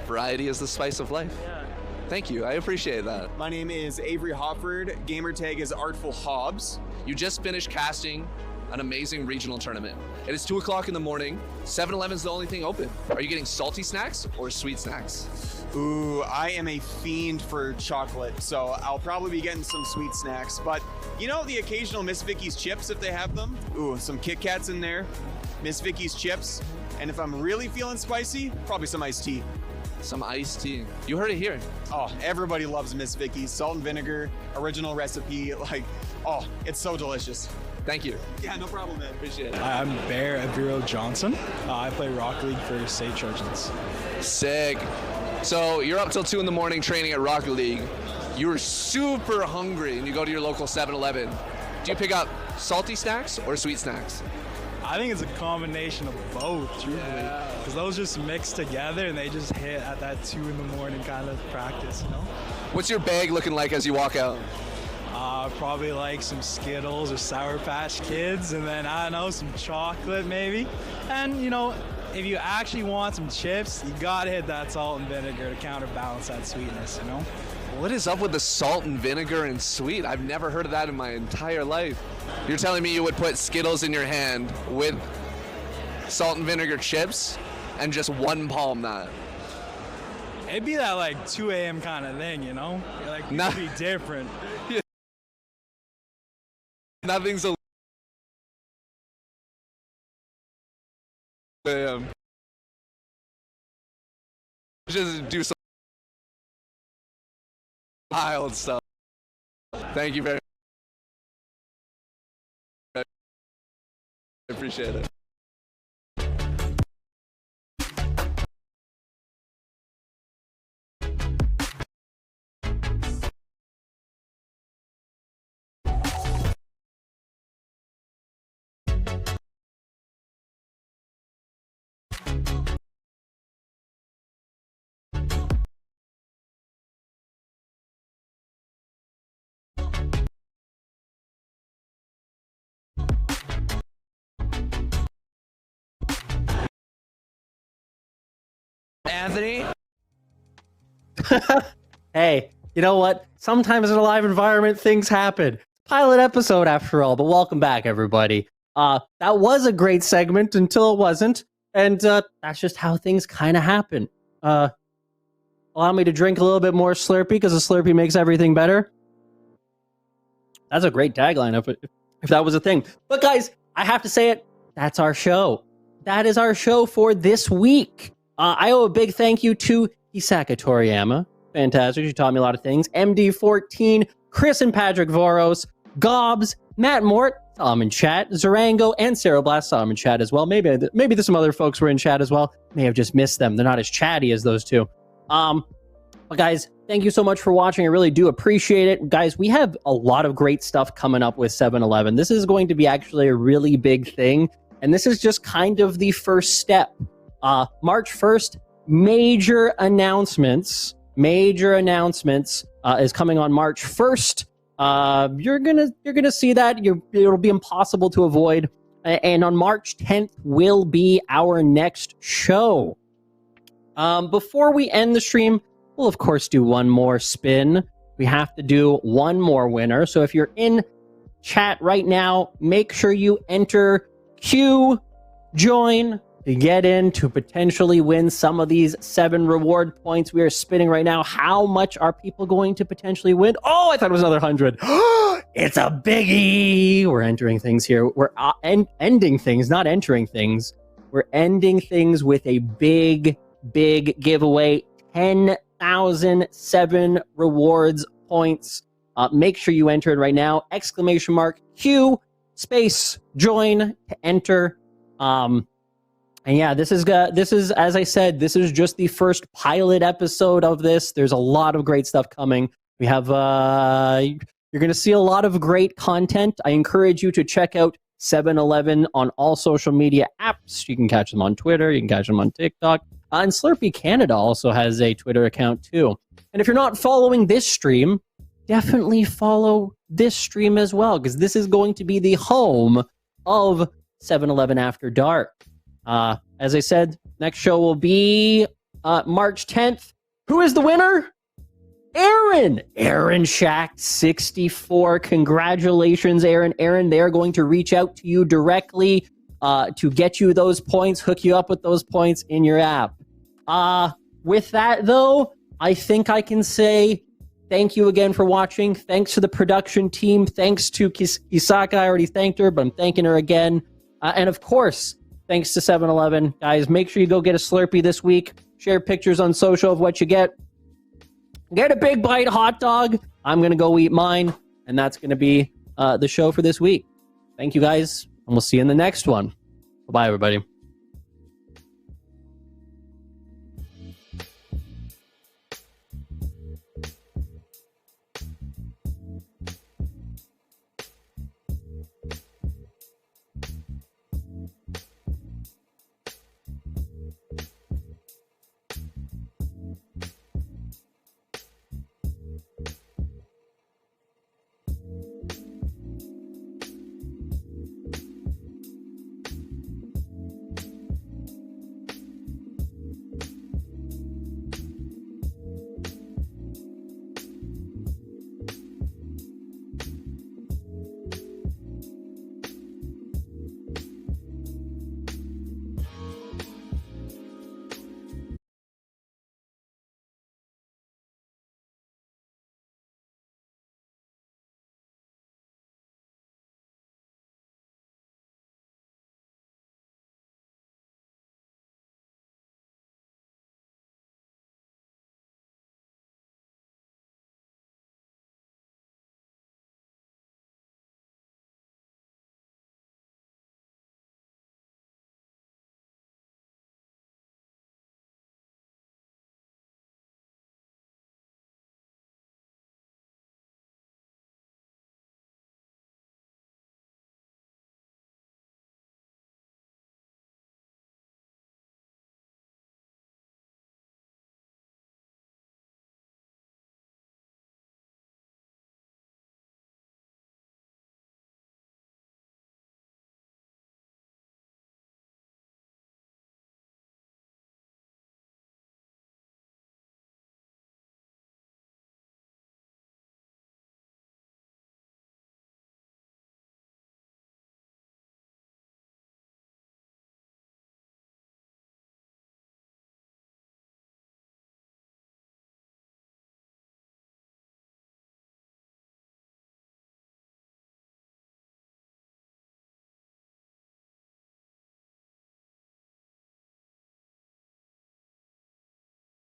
S14: Variety is the spice of life.
S16: Yeah.
S14: Thank you. I appreciate that.
S17: My name is Avery Hopford. Gamer tag is Artful Hobbs.
S14: You just finished casting an amazing regional tournament. It is 2 o'clock in the morning. 7-Eleven's the only thing open. Are you getting salty snacks or sweet snacks?
S17: Ooh, I am a fiend for chocolate, so I'll probably be getting some sweet snacks. But the occasional Miss Vicky's chips if they have them. Ooh, some Kit Kats in there. Miss Vicky's chips. And if I'm really feeling spicy, probably some iced tea.
S14: Some iced tea. You heard it here.
S17: Oh, everybody loves Miss Vicky's. Salt and vinegar, original recipe. It's so delicious.
S14: Thank you.
S17: Yeah, no problem, man.
S14: Appreciate it.
S18: I'm Bear Evero Johnson. I play Rock League for State Trojans.
S14: Sick. So you're up till 2 in the morning training at Rocket League. You're super hungry and you go to your local 7-Eleven. Do you pick up salty snacks or sweet snacks?
S18: I think it's a combination of both, truthfully. Because those just mix together and they just hit at that 2 in the morning kind of practice,
S14: What's your bag looking like as you walk out?
S18: Probably like some Skittles or Sour Patch Kids, and then, I don't know, some chocolate maybe. And, if you actually want some chips, you gotta hit that salt and vinegar to counterbalance that sweetness,
S14: What is up with the salt and vinegar and sweet? I've never heard of that in my entire life. You're telling me you would put Skittles in your hand with salt and vinegar chips and just one palm that?
S18: It'd be that like 2 a.m. kind of thing, it'd be different.
S14: Nothing's a damn. just do some wild stuff. Thank you very much. I appreciate it.
S15: Anthony?
S1: Hey, you know what? Sometimes in a live environment, things happen. Pilot episode after all, but welcome back, everybody. That was a great segment until it wasn't, and that's just how things kind of happen. Allow me to drink a little bit more Slurpee, because a Slurpee makes everything better. That's a great tagline if that was a thing. But guys, I have to say it, that's our show. That is our show for this week. I owe a big thank you to KisakaToriama. Fantastic. You taught me a lot of things. MD14, Chris and Patrick Voros, Gobs, Matt Mort, saw him in chat, Zarango, and Sarah Blast saw him in chat as well. Maybe there's some other folks were in chat as well. May have just missed them. They're not as chatty as those two. But guys, thank you so much for watching. I really do appreciate it. Guys, we have a lot of great stuff coming up with 7-Eleven. This is going to be actually a really big thing. And this is just kind of the first step. March 1st, major announcements is coming on March 1st. You're gonna see that. It'll be impossible to avoid. And on March 10th will be our next show. Before we end the stream, we'll of course do one more spin. We have to do one more winner. So if you're in chat right now, make sure you enter Q join to get in to potentially win some of these 7 reward points we are spinning right now. How much are people going to potentially win? Oh, I thought it was another 100. It's a biggie. We're entering things here. We're ending things, not entering things. We're ending things with a big giveaway. 10,000 7 rewards points. Make sure you enter it right now. Exclamation mark Q space join to enter. And yeah, this is as I said, this is just the first pilot episode of this. There's a lot of great stuff coming. We have you're going to see a lot of great content. I encourage you to check out 7-Eleven on all social media apps. You can catch them on Twitter, you can catch them on TikTok. And Slurpee Canada also has a Twitter account too. And if you're not following this stream, definitely follow this stream as well, because this is going to be the home of 7-Eleven After Dark. As I said, next show will be March 10th. Who is the winner? Aaron Shack 64. Congratulations, Aaron. They are going to reach out to you directly to get you those points, hook you up with those points in your app. With that, though, I think I can say thank you again for watching. Thanks to the production team. Thanks to Kisaka. I already thanked her, but I'm thanking her again. And of course, thanks to 7-Eleven. Guys, make sure you go get a Slurpee this week. Share pictures on social of what you get. Get a big bite hot dog. I'm going to go eat mine. And that's going to be the show for this week. Thank you, guys. And we'll see you in the next one. Bye-bye, everybody.